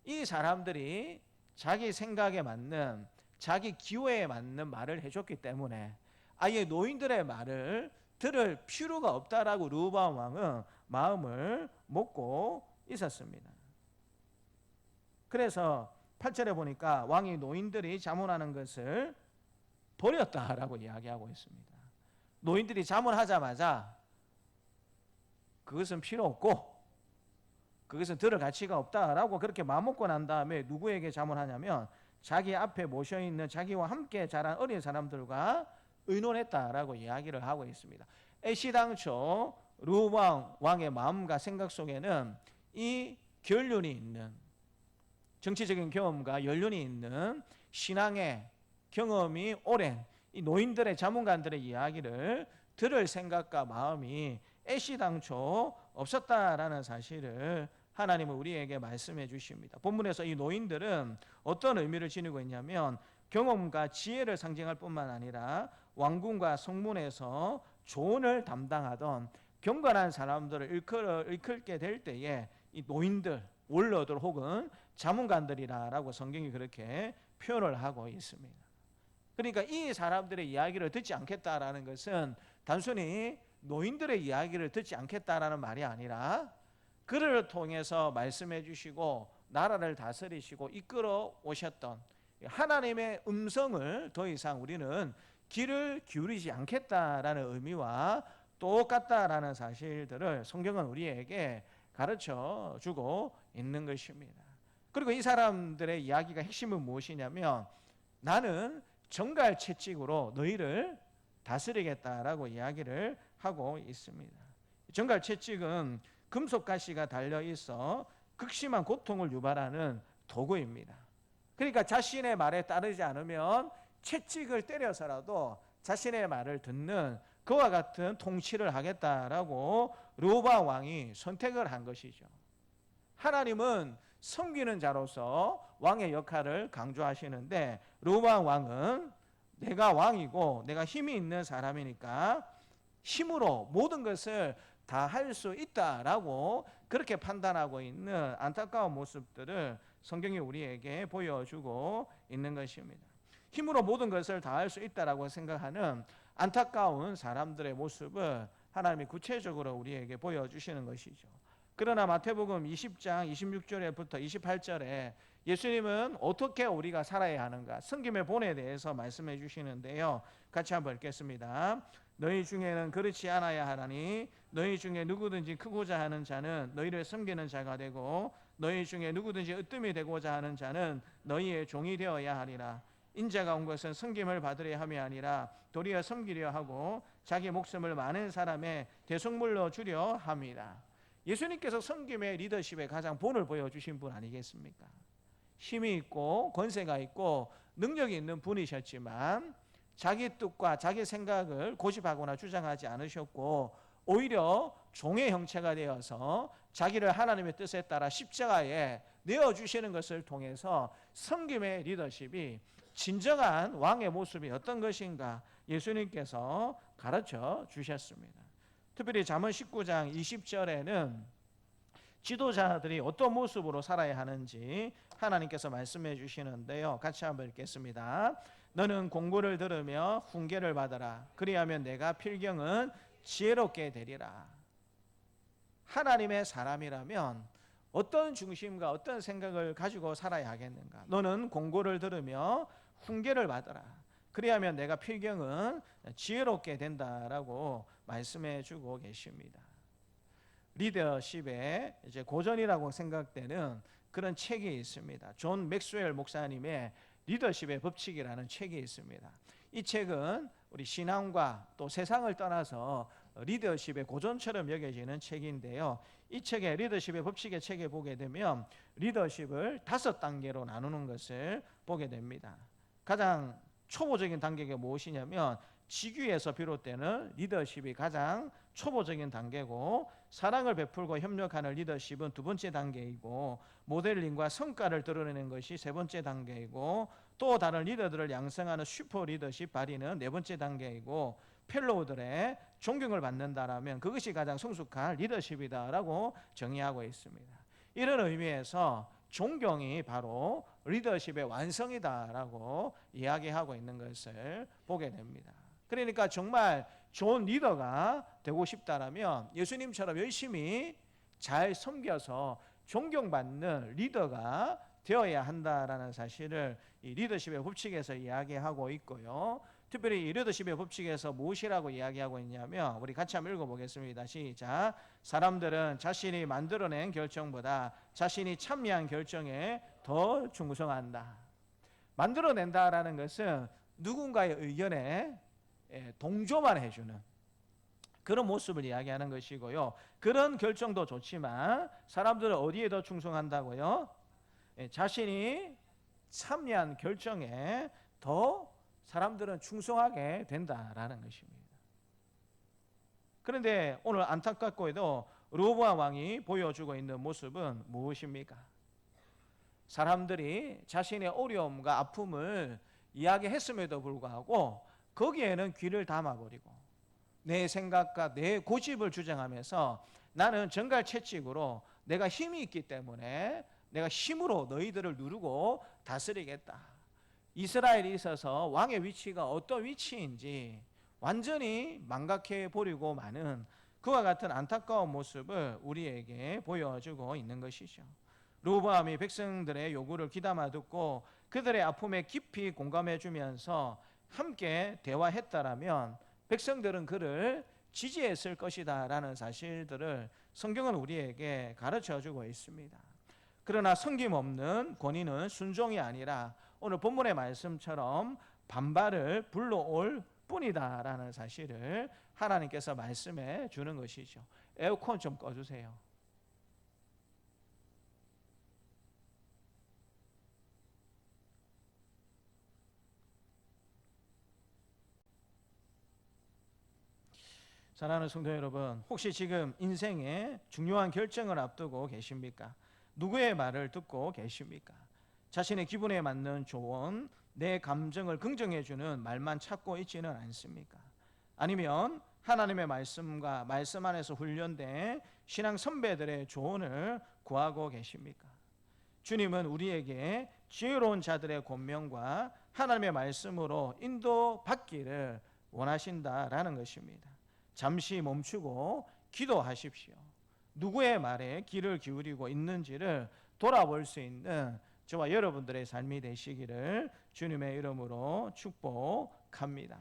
이 사람들이 자기 생각에 맞는 자기 기호에 맞는 말을 해줬기 때문에 아예 노인들의 말을 들을 필요가 없다라고 르호보암 왕은 마음을 먹고 있었습니다. 그래서 8절에 보니까 왕이 노인들이 자문하는 것을 버렸다라고 이야기하고 있습니다. 노인들이 자문하자마자 그것은 필요 없고 그것은 들을 가치가 없다라고 그렇게 마음먹고 난 다음에 누구에게 자문하냐면 자기 앞에 모셔있는 자기와 함께 자란 어린 사람들과 의논했다라고 이야기를 하고 있습니다. 애시당초 르호보암 왕의 마음과 생각 속에는 이 결륜이 있는 정치적인 경험과 연륜이 있는 신앙의 경험이 오랜 이 노인들의 자문관들의 이야기를 들을 생각과 마음이 애시당초 없었다라는 사실을 하나님은 우리에게 말씀해 주십니다. 본문에서 이 노인들은 어떤 의미를 지니고 있냐면 경험과 지혜를 상징할 뿐만 아니라 왕궁과 성문에서 조언을 담당하던 경건한 사람들을 일컬게 될 때에 이 노인들, 원로들 혹은 자문관들이라고 성경이 그렇게 표현을 하고 있습니다. 그러니까 이 사람들의 이야기를 듣지 않겠다라는 것은 단순히 노인들의 이야기를 듣지 않겠다라는 말이 아니라 그를 통해서 말씀해 주시고 나라를 다스리시고 이끌어 오셨던 하나님의 음성을 더 이상 우리는 귀를 기울이지 않겠다라는 의미와 똑같다라는 사실들을 성경은 우리에게 가르쳐 주고 있는 것입니다. 그리고 이 사람들의 이야기가 핵심은 무엇이냐면 나는 정갈 채찍으로 너희를 다스리겠다라고 이야기를 하고 있습니다. 정갈 채찍은 금속 가시가 달려 있어 극심한 고통을 유발하는 도구입니다. 그러니까 자신의 말에 따르지 않으면 채찍을 때려서라도 자신의 말을 듣는 그와 같은 통치를 하겠다라고 르호보암 왕이 선택을 한 것이죠. 하나님은 섬기는 자로서 왕의 역할을 강조하시는데 르호보암 왕은 내가 왕이고 내가 힘이 있는 사람이니까 힘으로 모든 것을 다 할 수 있다라고 그렇게 판단하고 있는 안타까운 모습들을 성경이 우리에게 보여주고 있는 것입니다. 힘으로 모든 것을 다 할 수 있다라고 생각하는 안타까운 사람들의 모습을 하나님이 구체적으로 우리에게 보여주시는 것이죠. 그러나 마태복음 20장 26절부터 28절에 예수님은 어떻게 우리가 살아야 하는가 섬김의 본에 대해서 말씀해 주시는데요. 같이 한번 읽겠습니다. 너희 중에는 그렇지 않아야 하나니 너희 중에 누구든지 크고자 하는 자는 너희를 섬기는 자가 되고 너희 중에 누구든지 으뜸이 되고자 하는 자는 너희의 종이 되어야 하리라. 인자가 온 것은 섬김을 받으려 함이 아니라 도리어 섬기려 하고 자기 목숨을 많은 사람의 대속물로 주려 함이라. 예수님께서 섬김의 리더십의 가장 본을 보여주신 분 아니겠습니까? 힘이 있고 권세가 있고 능력이 있는 분이셨지만 자기 뜻과 자기 생각을 고집하거나 주장하지 않으셨고 오히려 종의 형체가 되어서 자기를 하나님의 뜻에 따라 십자가에 내어주시는 것을 통해서 섬김의 리더십이 진정한 왕의 모습이 어떤 것인가 예수님께서 가르쳐 주셨습니다. 특별히 잠언 19장 20절에는 지도자들이 어떤 모습으로 살아야 하는지 하나님께서 말씀해 주시는데요. 같이 한번 읽겠습니다. 너는 공부를 들으며 훈계를 받아라. 그리하면 내가 필경은 지혜롭게 되리라. 하나님의 사람이라면 어떤 중심과 어떤 생각을 가지고 살아야 하겠는가? 너는 공고를 들으며 훈계를 받아라. 그리하면 내가 필경은 지혜롭게 된다라고 말씀해 주고 계십니다. 리더십의 이제 고전이라고 생각되는 그런 책이 있습니다. 존 맥스웰 목사님의 리더십의 법칙이라는 책이 있습니다. 이 책은 우리 신앙과 또 세상을 떠나서 리더십의 고전처럼 여겨지는 책인데요. 이 책의 리더십의 법칙의 책에 보게 되면 리더십을 5단계로 나누는 것을 보게 됩니다. 가장 초보적인 단계가 무엇이냐면 직위에서 비롯되는 리더십이 가장 초보적인 단계고, 사랑을 베풀고 협력하는 리더십은 2번째 단계이고, 모델링과 성과를 드러내는 것이 3번째 단계이고, 또 다른 리더들을 양성하는 슈퍼 리더십 발휘는 4번째 단계이고, 펠로우들의 존경을 받는다라면 그것이 가장 성숙한 리더십이다라고 정의하고 있습니다. 이런 의미에서 존경이 바로 리더십의 완성이다라고 이야기하고 있는 것을 보게 됩니다. 그러니까 정말 좋은 리더가 되고 싶다라면 예수님처럼 열심히 잘 섬겨서 존경받는 리더가 되어야 한다라는 사실을 이 리더십의 법칙에서 이야기하고 있고요. 특별히 이 리더십의 법칙에서 무엇이라고 이야기하고 있냐면, 우리 같이 한번 읽어보겠습니다. 시작. 사람들은 자신이 만들어낸 결정보다 자신이 참여한 결정에 더 충성한다. 만들어낸다라는 것은 누군가의 의견에 동조만 해주는 그런 모습을 이야기하는 것이고요. 그런 결정도 좋지만 사람들은 어디에 더 충성한다고요? 자신이 참여한 결정에 더 사람들은 충성하게 된다라는 것입니다. 그런데 오늘 안타깝고도 르호보암 왕이 보여주고 있는 모습은 무엇입니까? 사람들이 자신의 어려움과 아픔을 이야기했음에도 불구하고 거기에는 귀를 담아버리고 내 생각과 내 고집을 주장하면서 나는 정갈채찍으로 내가 힘이 있기 때문에 내가 힘으로 너희들을 누르고 다스리겠다. 이스라엘에 있어서 왕의 위치가 어떤 위치인지 완전히 망각해 버리고 마는 그와 같은 안타까운 모습을 우리에게 보여주고 있는 것이죠. 르호보암이 백성들의 요구를 귀담아 듣고 그들의 아픔에 깊이 공감해 주면서 함께 대화했다라면 백성들은 그를 지지했을 것이다 라는 사실들을 성경은 우리에게 가르쳐 주고 있습니다. 그러나 성김없는 권위는 순종이 아니라 오늘 본문의 말씀처럼 반발을 불러올 뿐이다 라는 사실을 하나님께서 말씀해 주는 것이죠. 에어컨 좀 꺼주세요. 사랑하는 성도 여러분, 혹시 지금 인생의 중요한 결정을 앞두고 계십니까? 누구의 말을 듣고 계십니까? 자신의 기분에 맞는 조언, 내 감정을 긍정해주는 말만 찾고 있지는 않습니까? 아니면 하나님의 말씀과 말씀 안에서 훈련된 신앙 선배들의 조언을 구하고 계십니까? 주님은 우리에게 지혜로운 자들의 권면과 하나님의 말씀으로 인도받기를 원하신다라는 것입니다. 잠시 멈추고 기도하십시오. 누구의 말에 귀를 기울이고 있는지를 돌아볼 수 있는 저와 여러분들의 삶이 되시기를 주님의 이름으로 축복합니다.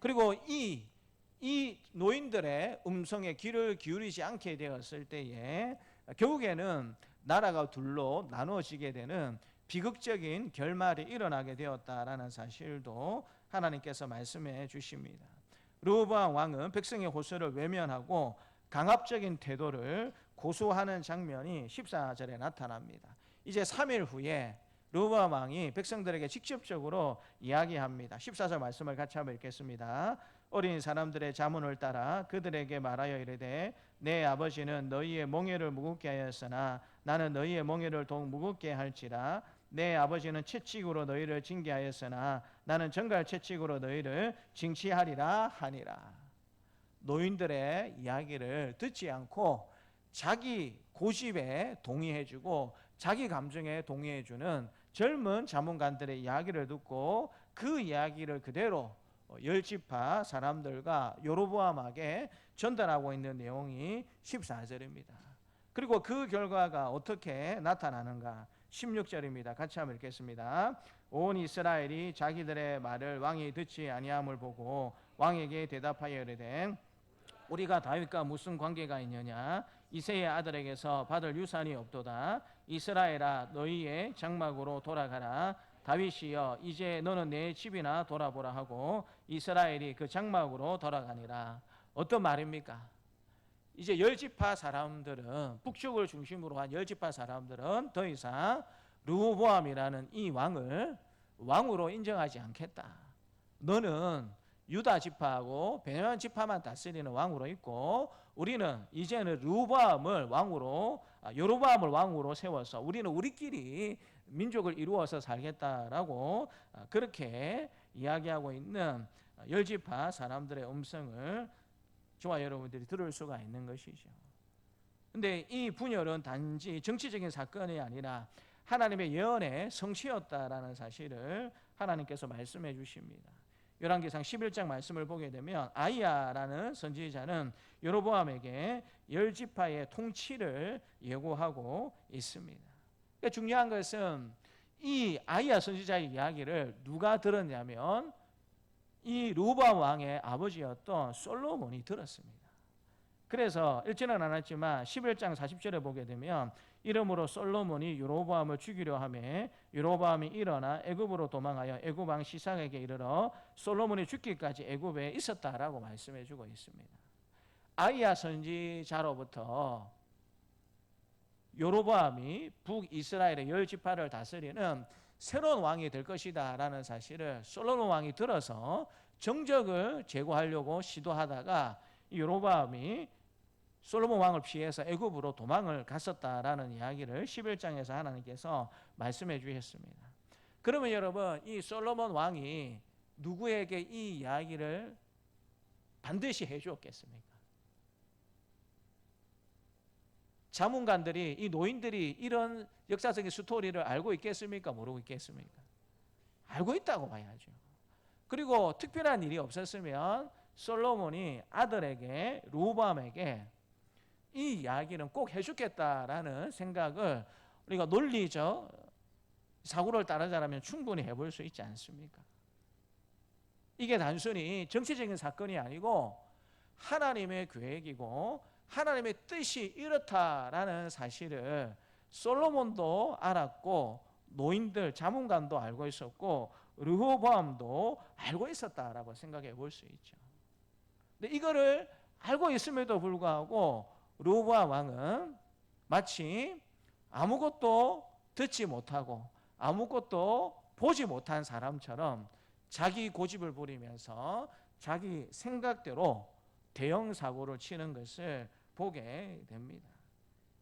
그리고 이 노인들의 음성에 귀를 기울이지 않게 되었을 때에 결국에는 나라가 둘로 나누어지게 되는 비극적인 결말이 일어나게 되었다라는 사실도 하나님께서 말씀해 주십니다. 르호보암 왕은 백성의 호소를 외면하고 강압적인 태도를 고수하는 장면이 14절에 나타납니다. 이제 3일 후에 르호보암 왕이 백성들에게 직접적으로 이야기합니다. 14절 말씀을 같이 한번 읽겠습니다. 어린 사람들의 자문을 따라 그들에게 말하여 이르되 내 아버지는 너희의 멍에를 무겁게 하였으나 나는 너희의 멍에를 더욱 무겁게 할지라. 내 아버지는 채찍으로 너희를 징계하였으나 나는 정갈 채찍으로 너희를 징치하리라 하니라. 노인들의 이야기를 듣지 않고 자기 고집에 동의해주고 자기 감정에 동의해주는 젊은 자문관들의 이야기를 듣고 그 이야기를 그대로 10지파 사람들과 여로보암에게 전달하고 있는 내용이 14절입니다. 그리고 그 결과가 어떻게 나타나는가? 16절입니다. 같이 한번 읽겠습니다. 온 이스라엘이 자기들의 말을 왕이 듣지 아니함을 보고 왕에게 대답하여 이르되 우리가 다윗과 무슨 관계가 있느냐? 이새의 아들에게서 받을 유산이 없도다. 이스라엘아 너희의 장막으로 돌아가라. 다윗이여 이제 너는 내 집이나 돌아보라 하고 이스라엘이 그 장막으로 돌아가니라. 어떤 말입니까? 이제 10지파 사람들은, 북쪽을 중심으로 한 10지파 사람들은 더 이상 르호보암이라는 이 왕을 왕으로 인정하지 않겠다. 너는 유다 지파하고 베냐민 지파만 다스리는 왕으로 있고, 우리는 이제는 르호보암을 왕으로, 여로보암을 왕으로 세워서 우리는 우리끼리 민족을 이루어서 살겠다라고 그렇게 이야기하고 있는 10지파 사람들의 음성을 저와 여러분들이 들을 수가 있는 것이죠. 근데 이 분열은 단지 정치적인 사건이 아니라 하나님의 예언의 성취였다라는 사실을 하나님께서 말씀해 주십니다. 열왕기상 11장 말씀을 보게 되면 아이야라는 선지자는 여로보암에게 10지파의 통치를 예고하고 있습니다. 그러니까 중요한 것은 이 아이야 선지자의 이야기를 누가 들었냐면 이 르호보암 왕의 아버지였던 솔로몬이 들었습니다. 그래서 읽지는 않았지만 11장 40절에 보게 되면 이러므로 솔로몬이 여로보암을 죽이려 하매 여로보암이 일어나 애굽으로 도망하여 애굽 왕 시삭에게 이르러 솔로몬이 죽기까지 애굽에 있었다라고 말씀해 주고 있습니다. 아이야 선지자로부터 여로보암이 북이스라엘의 10지파를 다스리는 새로운 왕이 될 것이다 라는 사실을 솔로몬 왕이 들어서 정적을 제거하려고 시도하다가 여로보암이 솔로몬 왕을 피해서 애굽으로 도망을 갔었다라는 이야기를 11장에서 하나님께서 말씀해 주셨습니다. 그러면 여러분, 이 솔로몬 왕이 누구에게 이 이야기를 반드시 해주었겠습니까? 자문관들이, 이 노인들이 이런 역사적인 스토리를 알고 있겠습니까? 모르고 있겠습니까? 알고 있다고 봐야죠. 그리고 특별한 일이 없었으면 솔로몬이 아들에게 르호보암에게 이 이야기는 꼭 해주겠다라는 생각을 우리가 논리적 사고를 따르자면 충분히 해볼 수 있지 않습니까? 이게 단순히 정치적인 사건이 아니고 하나님의 계획이고 하나님의 뜻이 이렇다라는 사실을 솔로몬도 알았고 노인들, 자문관도 알고 있었고 르호보암도 알고 있었다라고 생각해 볼 수 있죠. 근데 이거를 알고 있음에도 불구하고 르호보암 왕은 마치 아무것도 듣지 못하고 아무것도 보지 못한 사람처럼 자기 고집을 부리면서 자기 생각대로 대형 사고를 치는 것을 보게 됩니다.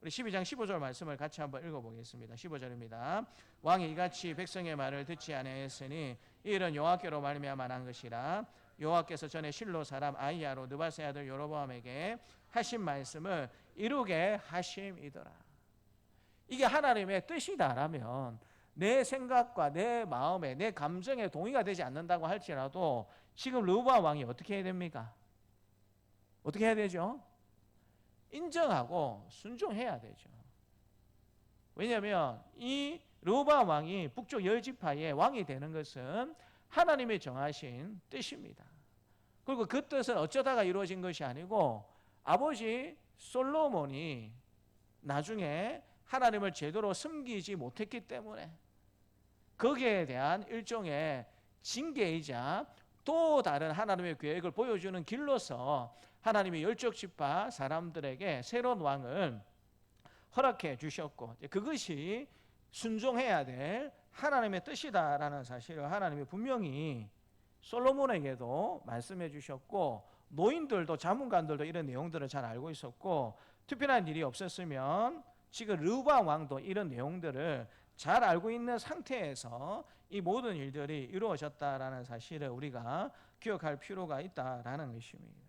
우리 12장 15절 말씀을 같이 한번 읽어보겠습니다. 15절입니다. 왕이 이같이 백성의 말을 듣지 아니하였으니 이 일은 여호와께로 말미암아 난 것이라. 여호와께서 전에 실로 사람 아이야로 느밧의 아들 여로보암에게 하신 말씀을 이루게 하심이더라. 이게 하나님의 뜻이다라면 내 생각과 내 마음에 내 감정에 동의가 되지 않는다고 할지라도 지금 르호보암 왕이 어떻게 해야 됩니까? 어떻게 해야 되죠? 인정하고 순종해야 되죠. 왜냐하면 이 르호보암 왕이 북쪽 10지파의 왕이 되는 것은 하나님이 정하신 뜻입니다. 그리고 그 뜻은 어쩌다가 이루어진 것이 아니고 아버지 솔로몬이 나중에 하나님을 제대로 섬기지 못했기 때문에 거기에 대한 일종의 징계이자 또 다른 하나님의 계획을 보여주는 길로서 하나님이 10지파 사람들에게 새로운 왕을 허락해 주셨고 그것이 순종해야 될 하나님의 뜻이다라는 사실을 하나님이 분명히 솔로몬에게도 말씀해 주셨고 노인들도 자문관들도 이런 내용들을 잘 알고 있었고 특별한 일이 없었으면 지금 르호보암 왕도 이런 내용들을 잘 알고 있는 상태에서 이 모든 일들이 이루어졌다라는 사실을 우리가 기억할 필요가 있다라는 것입니다.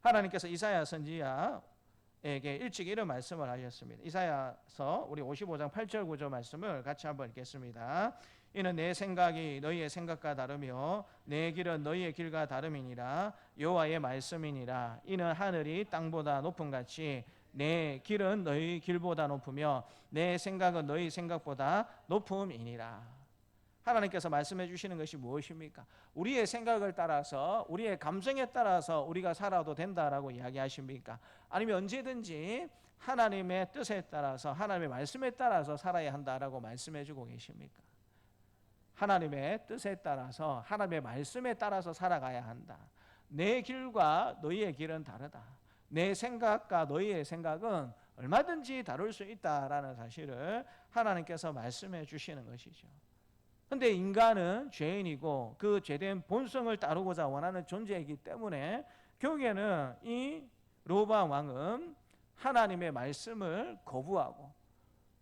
하나님께서 이사야 선지자에게 일찍 이런 말씀을 하셨습니다. 이사야서 우리 55장 8절 9절 말씀을 같이 한번 읽겠습니다. 이는 내 생각이 너희의 생각과 다르며 내 길은 너희의 길과 다름이니라. 여호와의 말씀이니라. 이는 하늘이 땅보다 높음 같이 내 길은 너희 길보다 높으며 내 생각은 너희 생각보다 높음이니라. 하나님께서 말씀해 주시는 것이 무엇입니까? 우리의 생각을 따라서 우리의 감정에 따라서 우리가 살아도 된다라고 이야기하십니까? 아니면 언제든지 하나님의 뜻에 따라서 하나님의 말씀에 따라서 살아야 한다라고 말씀해 주고 계십니까? 하나님의 뜻에 따라서 하나님의 말씀에 따라서 살아가야 한다. 내 길과 너희의 길은 다르다. 내 생각과 너희의 생각은 얼마든지 다를 수 있다라는 사실을 하나님께서 말씀해 주시는 것이죠. 근데 인간은 죄인이고 그 죄된 본성을 따르고자 원하는 존재이기 때문에 결국에는 이 르호보암 왕은 하나님의 말씀을 거부하고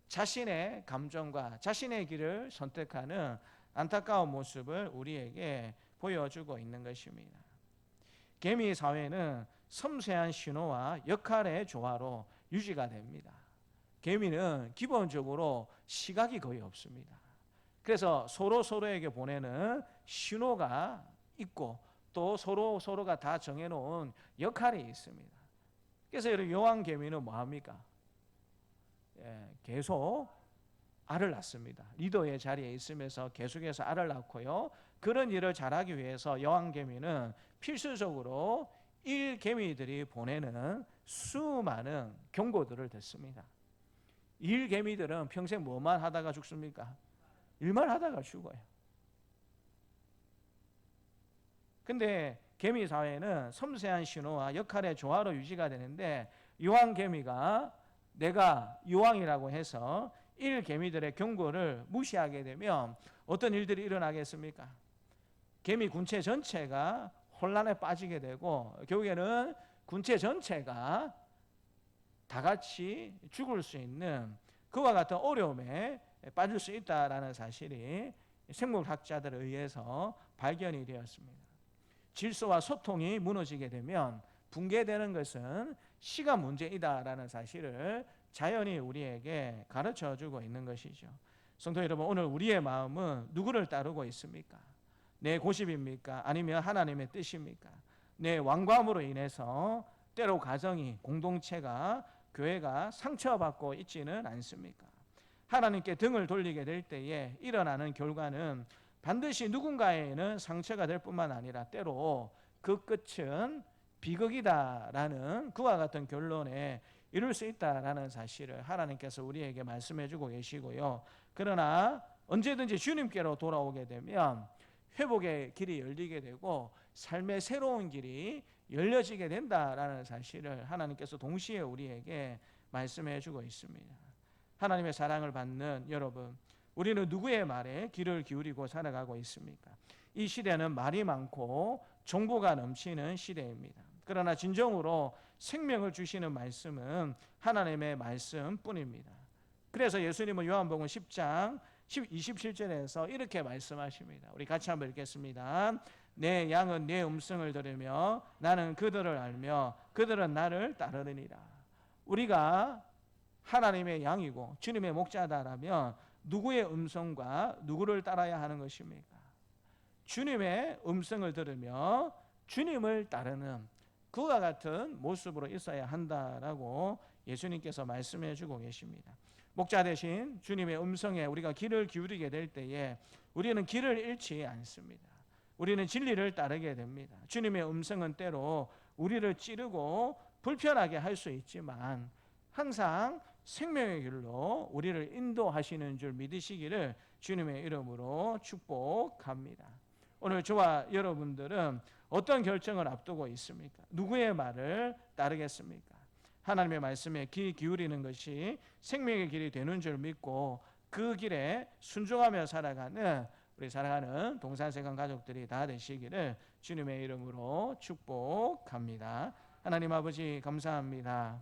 자신의 감정과 자신의 길을 선택하는 안타까운 모습을 우리에게 보여주고 있는 것입니다. 개미 사회는 섬세한 신호와 역할의 조화로 유지가 됩니다. 개미는 기본적으로 시각이 거의 없습니다. 그래서 서로에게 보내는 신호가 있고 또 서로가 다 정해놓은 역할이 있습니다. 그래서 여왕개미는 뭐합니까? 계속 알을 낳습니다. 리더의 자리에 있으면서 계속해서 알을 낳고요. 그런 일을 잘하기 위해서 여왕개미는 필수적으로 일개미들이 보내는 수많은 경고들을 듣습니다. 일개미들은 평생 뭐만 하다가 죽습니까? 일만 하다가 죽어요. 근데 개미 사회는 섬세한 신호와 역할의 조화로 유지가 되는데 여왕개미가 내가 여왕이라고 해서 일개미들의 경고를 무시하게 되면 어떤 일들이 일어나겠습니까? 개미 군체 전체가 혼란에 빠지게 되고 결국에는 군체 전체가 다 같이 죽을 수 있는 그와 같은 어려움에 빠질 수 있다라는 사실이 생물학자들에 의해서 발견이 되었습니다. 질서와 소통이 무너지게 되면 붕괴되는 것은 시간 문제이다라는 사실을 자연이 우리에게 가르쳐주고 있는 것이죠. 성도 여러분, 오늘 우리의 마음은 누구를 따르고 있습니까? 내 고집입니까? 아니면 하나님의 뜻입니까? 내 완고함으로 인해서 때로 가정이, 공동체가, 교회가 상처받고 있지는 않습니까? 하나님께 등을 돌리게 될 때에 일어나는 결과는 반드시 누군가에는 상처가 될 뿐만 아니라 때로 그 끝은 비극이다라는 그와 같은 결론에 이룰 수 있다라는 사실을 하나님께서 우리에게 말씀해 주고 계시고요. 그러나 언제든지 주님께로 돌아오게 되면 회복의 길이 열리게 되고 삶의 새로운 길이 열려지게 된다라는 사실을 하나님께서 동시에 우리에게 말씀해 주고 있습니다. 하나님의 사랑을 받는 여러분, 우리는 누구의 말에 귀를 기울이고 살아가고 있습니까? 이 시대는 말이 많고 정보가 넘치는 시대입니다. 그러나 진정으로 생명을 주시는 말씀은 하나님의 말씀뿐입니다. 그래서 예수님은 요한복음 10장 27절에서 이렇게 말씀하십니다. 우리 같이 한번 읽겠습니다. 내 양은 내 음성을 들으며 나는 그들을 알며 그들은 나를 따르느니라. 우리가 하나님의 양이고 주님의 목자다라면 누구의 음성과 누구를 따라야 하는 것입니까? 주님의 음성을 들으며 주님을 따르는 그와 같은 모습으로 있어야 한다라고 예수님께서 말씀해 주고 계십니다. 목자 대신 주님의 음성에 우리가 귀를 기울이게 될 때에 우리는 길을 잃지 않습니다. 우리는 진리를 따르게 됩니다. 주님의 음성은 때로 우리를 찌르고 불편하게 할 수 있지만 항상 생명의 길로 우리를 인도하시는 줄 믿으시기를 주님의 이름으로 축복합니다. 오늘 저와 여러분들은 어떤 결정을 앞두고 있습니까? 누구의 말을 따르겠습니까? 하나님의 말씀에 귀 기울이는 것이 생명의 길이 되는 줄 믿고 그 길에 순종하며 살아가는 우리 사랑하는 동산세관 가족들이 다 되시기를 주님의 이름으로 축복합니다. 하나님 아버지 감사합니다.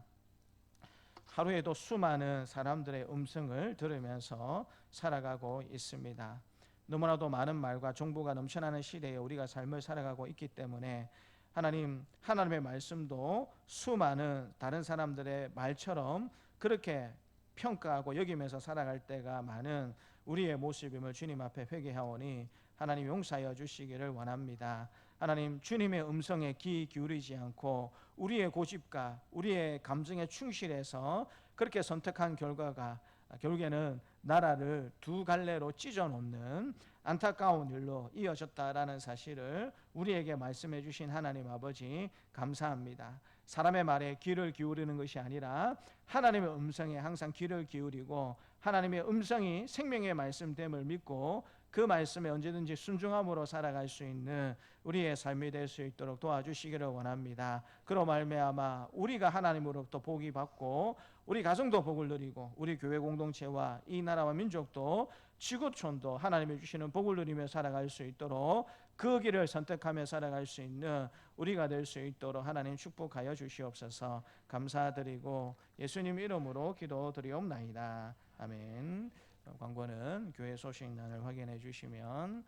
하루에도 수많은 사람들의 음성을 들으면서 살아가고 있습니다. 너무나도 많은 말과 정보가 넘쳐나는 시대에 우리가 삶을 살아가고 있기 때문에 하나님의 말씀도 수많은 다른 사람들의 말처럼 그렇게 평가하고 여기면서 살아갈 때가 많은 우리의 모습임을 주님 앞에 회개하오니 하나님 용서하여 주시기를 원합니다. 하나님 주님의 음성에 귀 기울이지 않고 우리의 고집과 우리의 감정에 충실해서 그렇게 선택한 결과가 결국에는 나라를 두 갈래로 찢어놓는 안타까운 일로 이어졌다라는 사실을 우리에게 말씀해 주신 하나님 아버지 감사합니다. 사람의 말에 귀를 기울이는 것이 아니라 하나님의 음성에 항상 귀를 기울이고 하나님의 음성이 생명의 말씀됨을 믿고 그 말씀에 언제든지 순종함으로 살아갈 수 있는 우리의 삶이 될 수 있도록 도와주시기를 원합니다. 그로 말미암아 우리가 하나님으로부터 복이 받고 우리 가정도 복을 누리고 우리 교회 공동체와 이 나라와 민족도 지구촌도 하나님이 주시는 복을 누리며 살아갈 수 있도록 그 길을 선택하며 살아갈 수 있는 우리가 될 수 있도록 하나님 축복하여 주시옵소서. 감사드리고 예수님 이름으로 기도드리옵나이다. 아멘. 광고는 교회 소식란을 확인해 주시면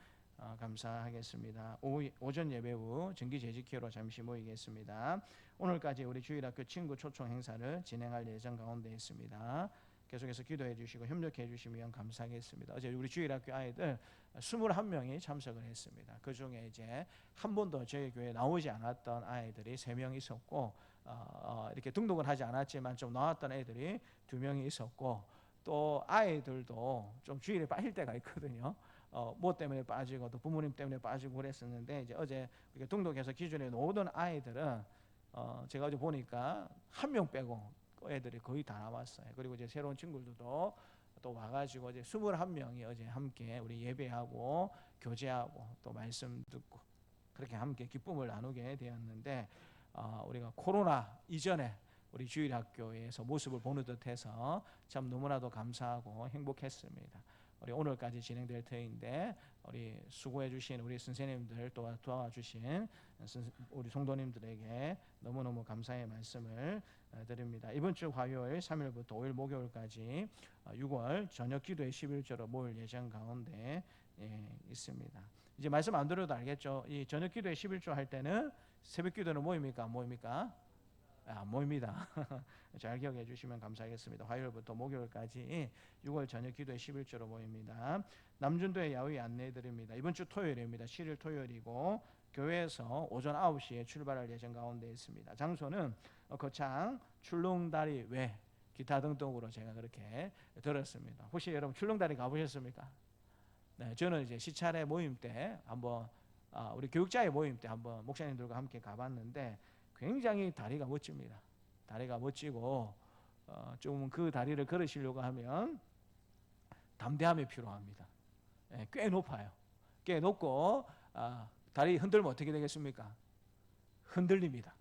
감사하겠습니다. 오전 예배 후 정기 재직회로 잠시 모이겠습니다. 오늘까지 우리 주일학교 친구 초청 행사를 진행할 예정 가운데 있습니다. 계속해서 기도해 주시고 협력해 주시면 감사하겠습니다. 어제 우리 주일학교 아이들 21명이 참석을 했습니다. 그 중에 이제 한 번도 저희 교회에 나오지 않았던 아이들이 3명 있었고 이렇게 등록을 하지 않았지만 좀 나왔던 애들이 2명이 있었고 또 아이들도 좀 주일에 빠질 때가 있거든요. 뭐 때문에 빠지고 또 부모님 때문에 빠지고 그랬었는데 이제 어제 이렇게 등록해서 기준에 놓던 아이들은 제가 어제 보니까 1명 빼고 애들이 거의 다 나왔어요. 그리고 이제 새로운 친구들도 또 와가지고 이제 21명이 어제 함께 우리 예배하고 교제하고 또 말씀 듣고 그렇게 함께 기쁨을 나누게 되었는데 우리가 코로나 이전에 우리 주일학교에서 모습을 보는 듯해서 참 너무나도 감사하고 행복했습니다. 우리 오늘까지 진행될 터인데 우리 수고해 주신 우리 선생님들 또 도와주신 우리 성도님들에게 너무너무 감사의 말씀을 드립니다. 이번 주 화요일 3일부터 5일 목요일까지 6월 저녁 기도회 11조로 모일 예정 가운데 있습니다. 이제 말씀 안 들어도 알겠죠? 이 저녁 기도회 11조 할 때는 새벽 기도는 모입니까? 안 모입니까? 안 모입니다. 잘 기억해 주시면 감사하겠습니다. 화요일부터 목요일까지 6월 저녁 기도회 11조로 모입니다. 남준도의 야외 안내해 드립니다. 이번 주 토요일입니다. 7일 토요일이고 교회에서 오전 9시에 출발할 예정 가운데 있습니다. 장소는 거창 출렁다리 외 기타 등등으로 제가 그렇게 들었습니다. 혹시 여러분 출렁다리 가보셨습니까? 네, 저는 이제 시찰회 모임 때 한번 우리 교육자의 모임 때 한번 목사님들과 함께 가봤는데 굉장히 다리가 멋집니다. 다리가 멋지고 좀 그 다리를 걸으시려고 하면 담대함이 필요합니다. 꽤 높아요. 꽤 높고 다리 흔들면 어떻게 되겠습니까? 흔들립니다.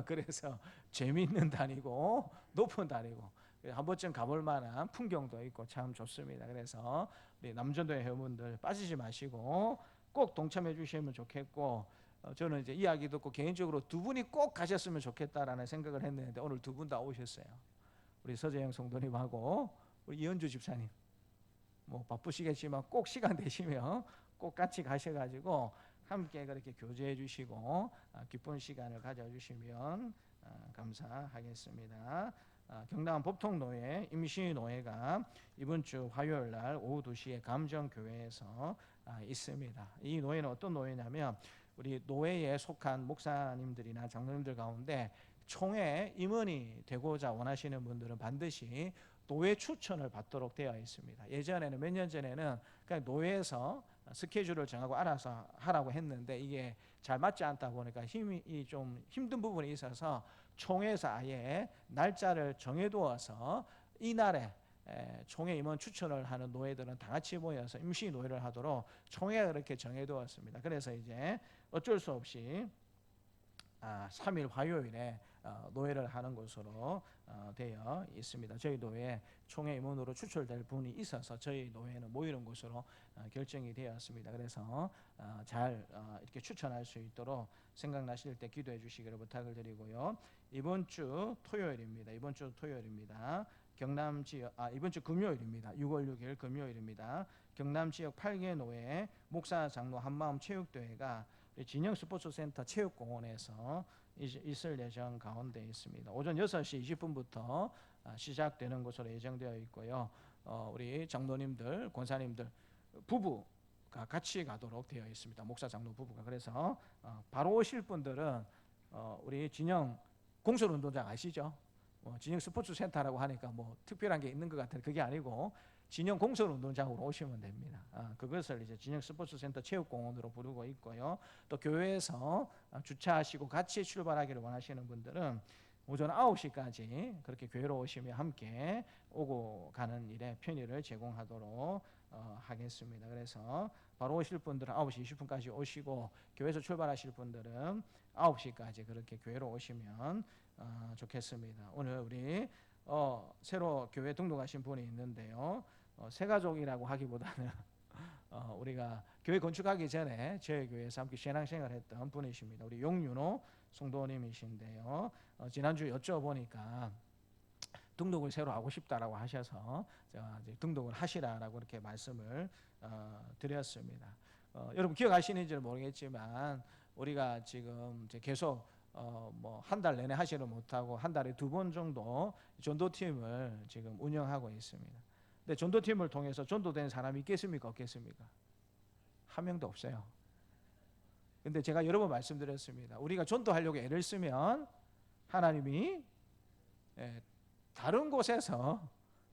그래서 재미있는 다리고 높은 다리고 한 번쯤 가볼 만한 풍경도 있고 참 좋습니다. 그래서 우리 남전도의 회원분들 빠지지 마시고 꼭 동참해 주시면 좋겠고 저는 이제 이야기 듣고 개인적으로 2분이 꼭 가셨으면 좋겠다라는 생각을 했는데 오늘 2분 다 오셨어요. 우리 서재영 성도님하고 우리 이현주 집사님 뭐 바쁘시겠지만 꼭 시간 되시면 꼭 같이 가셔가지고 함께 그렇게 교제해 주시고 기쁜 시간을 가져주시면 감사하겠습니다. 경남 법통노회 임시노회가 이번 주 화요일 날 오후 2시에 감정교회에서 있습니다. 이 노회는 어떤 노회냐면 우리 노회에 속한 목사님들이나 장로님들 가운데 총회 임원이 되고자 원하시는 분들은 반드시 노회 추천을 받도록 되어 있습니다. 예전에는 몇 년 전에는 그냥 노회에서 스케줄을 정하고 알아서 하라고 했는데 이게 잘 맞지 않다 보니까 힘이 좀 힘든 부분이 있어서 총회에서 아예 날짜를 정해두어서 이날에 총회 임원 추천을 하는 노회들은 다 같이 모여서 임시 노회를 하도록 총회가 그렇게 정해두었습니다. 그래서 이제 어쩔 수 없이 3일 화요일에 노회를 하는 것으로 되어 있습니다. 저희 노회에 총회 임원으로 추천될 분이 있어서 저희 노회는 모이는 곳으로 결정이 되었습니다. 그래서 잘 이렇게 추천할 수 있도록 생각나실 때 기도해 주시기를 부탁을 드리고요. 이번 주 토요일입니다. 이번 주 토요일입니다. 경남 지역 이번 주 금요일입니다. 6월 6일 금요일입니다. 경남 지역 8개 노회 목사 장로 한마음 체육대회가 진영 스포츠센터 체육공원에서 있을 예정 가운데 있습니다. 오전 6시 20분부터 시작되는 것으로 예정되어 있고요. 우리 장로님들, 권사님들 부부가 같이 가도록 되어 있습니다. 목사 장로 부부가. 그래서 바로 오실 분들은 우리 진영 공설운동장 아시죠? 진영 스포츠센터라고 하니까 뭐 특별한 게 있는 것 같은데 그게 아니고 진영 공설운동장으로 오시면 됩니다. 그것을 이제 진영 스포츠센터 체육공원으로 부르고 있고요. 또 교회에서 주차하시고 같이 출발하기를 원하시는 분들은 오전 9시까지 그렇게 교회로 오시며 함께 오고 가는 일에 편의를 제공하도록 하겠습니다. 그래서 바로 오실 분들은 9시 20분까지 오시고 교회에서 출발하실 분들은 9시까지 그렇게 교회로 오시면 좋겠습니다. 오늘 우리 새로 교회 등록하신 분이 있는데요. 새가족이라고 하기보다는 우리가 교회 건축하기 전에 저희 교회에서 함께 신앙생활 했던 분이십니다. 우리 용윤호 성도님이신데요. 지난주 여쭤보니까 등록을 새로 하고 싶다라고 하셔서 제가 이제 등록을 하시라라고 이렇게 말씀을 드렸습니다. 여러분 기억하시는지는 모르겠지만 우리가 지금 이제 계속 뭐 한 달 내내 하지를 못하고 한 달에 2번 정도 전도팀을 지금 운영하고 있습니다. 근데 전도팀을 통해서 전도된 사람이 있겠습니까? 없겠습니까? 한 명도 없어요. 근데 제가 여러 번 말씀드렸습니다. 우리가 전도하려고 애를 쓰면 하나님이 다른 곳에서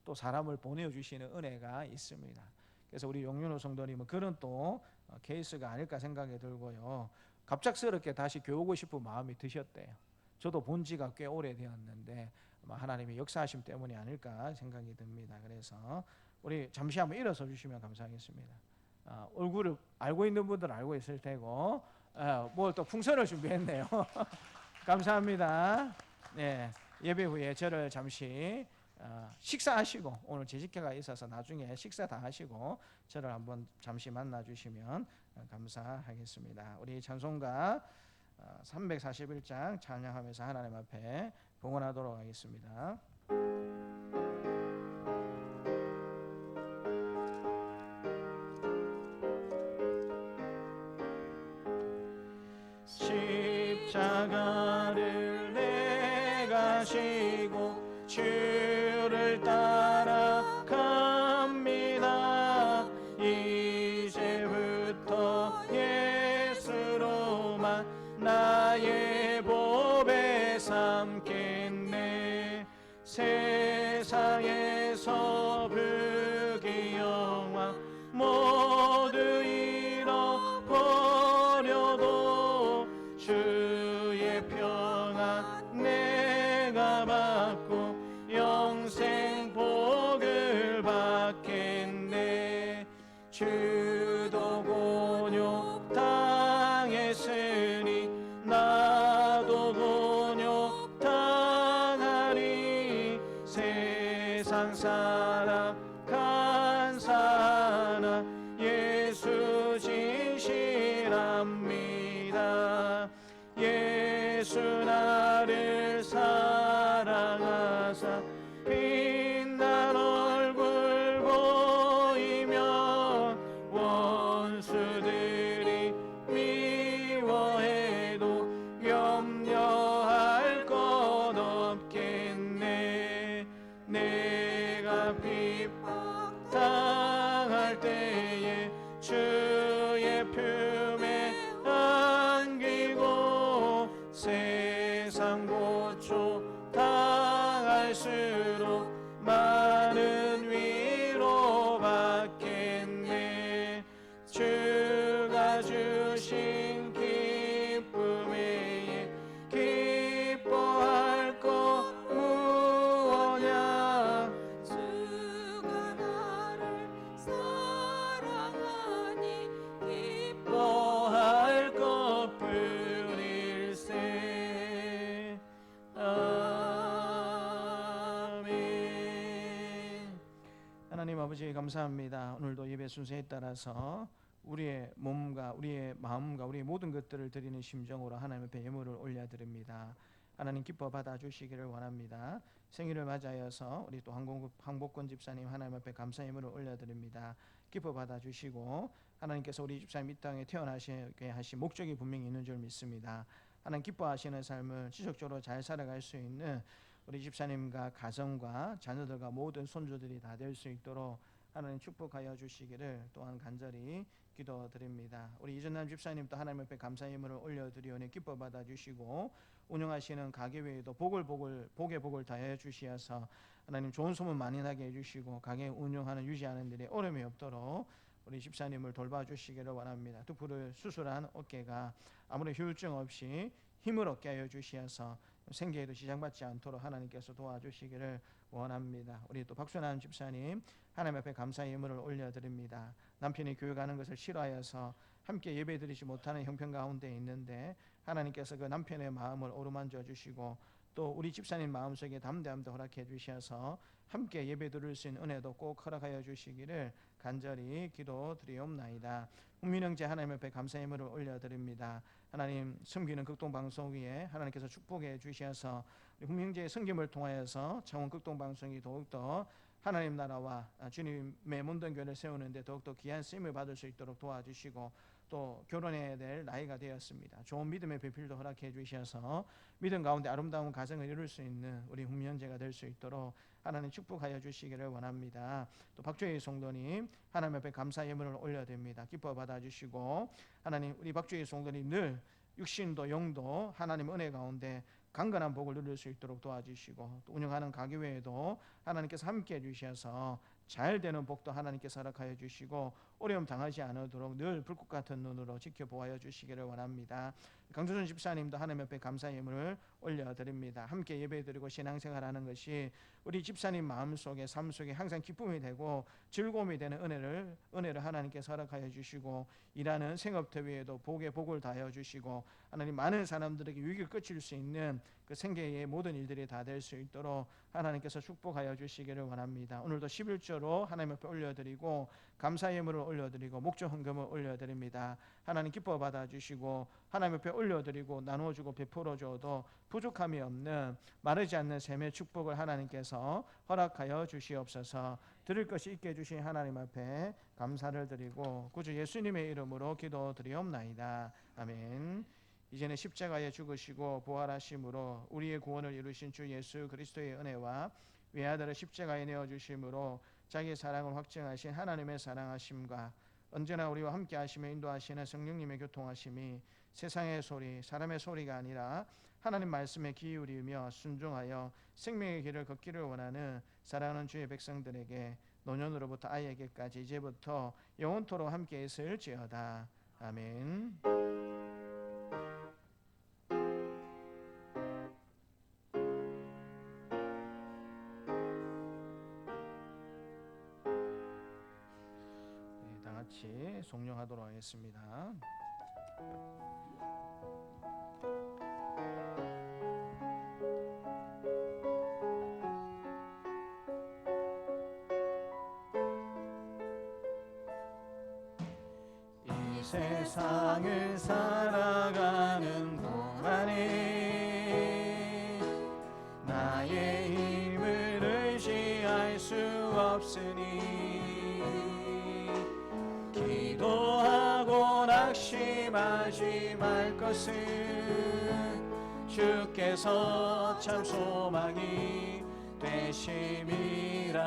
또 사람을 보내주시는 은혜가 있습니다. 그래서 우리 용윤호 성도님은 그런 또 케이스가 아닐까 생각이 들고요. 갑작스럽게 다시 교회 오고 싶은 마음이 드셨대요. 저도 본 지가 꽤 오래되었는데 아마 하나님의 역사하심 때문이 아닐까 생각이 듭니다. 그래서 우리 잠시 한번 일어서 주시면 감사하겠습니다. 얼굴을 알고 있는 분들은 알고 있을 테고 뭘 또 풍선을 준비했네요. 감사합니다. 네, 예배 후에 저를 잠시 식사하시고 오늘 재직회가 있어서 나중에 식사 다 하시고 저를 한번 잠시 만나 주시면 감사하겠습니다. 우리 찬송가 341장 찬양하면서 하나님 앞에 봉헌하도록 하겠습니다. 십자가를 내가 지고 주를 따라갑니다. 이제부터 예수로만 나의 보배 삼겠네. 세상에서 부귀영화 모두 잃어버려도 주의 평안 내가 받고 영생 복을 받겠네. 주도 곤욕 당했으니 나도 곤욕 당하리. 세상 사람 간사하나 예수 진실합니다. 예수 나를 사랑하사 빛난 얼굴 보이면 원수들이 미워해도 염려할 것 없겠네. 내가 핍박 당할 때에 주의 품에 안기고 세상 고초 당할수록 많은 위로 받겠네. 주가 주신 기쁨에 기뻐할 것 무엇냐. 주가 나를 사랑하니 기뻐할 것뿐일세. 아멘. 하나님 아버지 감사합니다. 오늘도 예배 순서에 따라서 우리의 몸과 우리의 마음과 우리의 모든 것들을 드리는 심정으로 하나님 앞에 예물을 올려드립니다. 하나님 기뻐 받아주시기를 원합니다. 생일을 맞이하여서 우리 또 황복권 집사님 하나님 앞에 감사 예물을 올려드립니다. 기뻐 받아주시고 하나님께서 우리 집사님 이 땅에 태어나시게 하신 목적이 분명히 있는 줄 믿습니다. 하나님 기뻐하시는 삶을 지속적으로 잘 살아갈 수 있는 우리 집사님과 가정과 자녀들과 모든 손주들이 다 될 수 있도록 하나님 축복하여 주시기를 또한 간절히 기도드립니다. 우리 이전남 집사님도 하나님 앞에 감사 예물을 올려드리오니 기뻐 받아주시고 운영하시는 가게 외에도 복에 복을 다해 주시어서 하나님 좋은 소문 많이 나게 해주시고 가게 운영하는 유지하는 일에 어려움이 없도록 우리 집사님을 돌봐주시기를 원합니다. 두부를 수술한 어깨가 아무런 후유증 없이 힘을 얻게 하여 주시어서 생계에도 지장받지 않도록 하나님께서 도와주시기를 원합니다. 우리 또 박순환 집사님 하나님 앞에 감사의 예물을 올려드립니다. 남편이 교회 가는 것을 싫어하여서 함께 예배드리지 못하는 형편 가운데 있는데 하나님께서 그 남편의 마음을 어루만져 주시고 또 우리 집사님 마음속에 담대함도 허락해 주셔서 함께 예배드릴 수 있는 은혜도 꼭 허락하여 주시기를 간절히 기도드리옵나이다. 국민 형제 하나님 앞에 감사의 예물을 올려드립니다. 하나님 섬기는 극동방송위에 하나님께서 축복해 주셔서 국민 형제의 섬김을 통하여서 창원 극동방송이 더욱더 하나님 나라와 주님의 문든 교회를 세우는데 더욱더 귀한 쓰임을 받을 수 있도록 도와주시고 또 결혼해야 될 나이가 되었습니다. 좋은 믿음의 배필도 허락해 주셔서 믿음 가운데 아름다운 가정을 이룰 수 있는 우리 훈련제가 될 수 있도록 하나님 축복하여 주시기를 원합니다. 또 박주희 성도님 하나님 앞에 감사 예물을 올려드립니다. 기뻐 받아주시고 하나님 우리 박주희 성도님 늘 육신도 영도 하나님 은혜 가운데 강건한 복을 누릴 수 있도록 도와주시고 또 운영하는 가교회에도 하나님께서 함께 해주셔서 잘 되는 복도 하나님께서 허락하여 주시고 어려움 당하지 않도록 늘 불꽃 같은 눈으로 지켜보아 주시기를 원합니다. 강조준 집사님도 하나님 앞에 감사 예물을 올려드립니다. 함께 예배드리고 신앙생활하는 것이 우리 집사님 마음속에 삶 속에 항상 기쁨이 되고 즐거움이 되는 은혜를 하나님께서 허락하여 주시고 일하는 생업터 위에도 복에 복을 다하여 주시고 하나님 많은 사람들에게 유익을 끼칠 수 있는 그 생계의 모든 일들이 다 될 수 있도록 하나님께서 축복하여 주시기를 원합니다. 오늘도 11조로 하나님 앞에 올려드리고 감사 예물을 올려드리고 목조 헌금을 올려드립니다. 하나님 기뻐 받아주시고 하나님 앞에 올려드리고 나누어주고 베풀어줘도 부족함이 없는 마르지 않는 샘의 축복을 하나님께서 허락하여 주시옵소서. 드릴 것이 있게 해주신 하나님 앞에 감사를 드리고 구주 예수님의 이름으로 기도드리옵나이다. 아멘. 이제는 십자가에 죽으시고 부활하심으로 우리의 구원을 이루신 주 예수 그리스도의 은혜와 외아들을 십자가에 내어주심으로 자기의 사랑을 확증하신 하나님의 사랑하심과 언제나 우리와 함께 하시며 인도하시는 성령님의 교통하심이 세상의 소리 사람의 소리가 아니라 하나님 말씀에 기울이며 순종하여 생명의 길을 걷기를 원하는 사랑하는 주의 백성들에게 노년으로부터 아이에게까지 이제부터 영원토록 함께 있을지어다. 아멘. 같이 송령하도록 하겠습니다. 이 세상을 살아가는 동안에 나의 힘을 의지할 수 없으니 기도하고 낙심하지 말 것은 주께서 참 소망이 되심이라.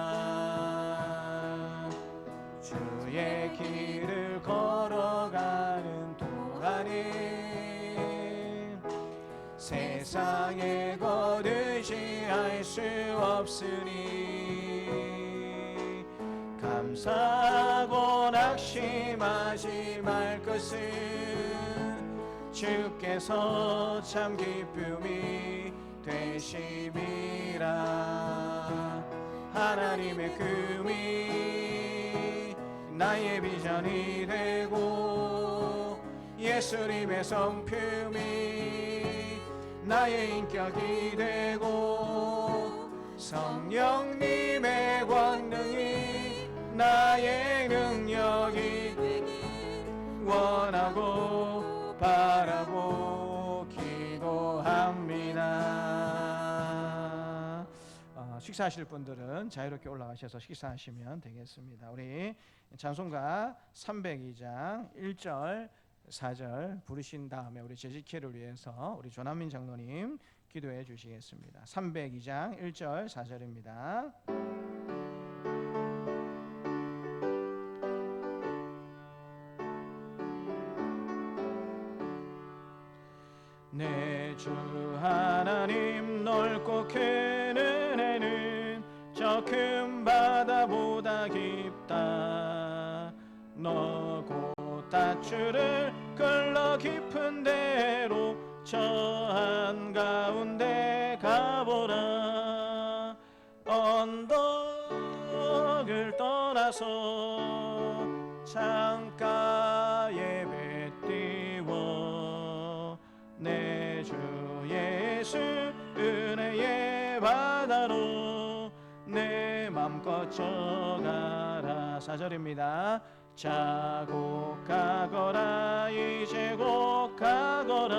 주의 길을 걸어가는 동안에 세상에 곧 의지할 수 없으니 감사하고 낙심하지 말 것은 주께서 참 기쁨이 되심이라. 하나님의 금이 나의 비전이 되고 예수님의 성품이 나의 인격이 되고 성령님의 권능이 나의 능력이 되길 원하고 바라고 기도합니다. 식사하실 분들은 자유롭게 올라가셔서 식사하시면 되겠습니다. 우리 찬송가 302장 1절 4절 부르신 다음에 우리 제지키를 위해서 우리 조남민 장로님 기도해 주시겠습니다. 302장 1절 4절입니다. 내 주 하나님 넓고 큰 은혜는 저 큰 바다보다 깊다. 너 곧 다추를 끌러 깊은 데로 저 한가운데 가보라. 언덕을 떠나서 창가에 배 띄워 내 주 예수 은혜의 바다로 내 맘껏 져가라. 4절입니다. 자곡하거라 이제 곡하거라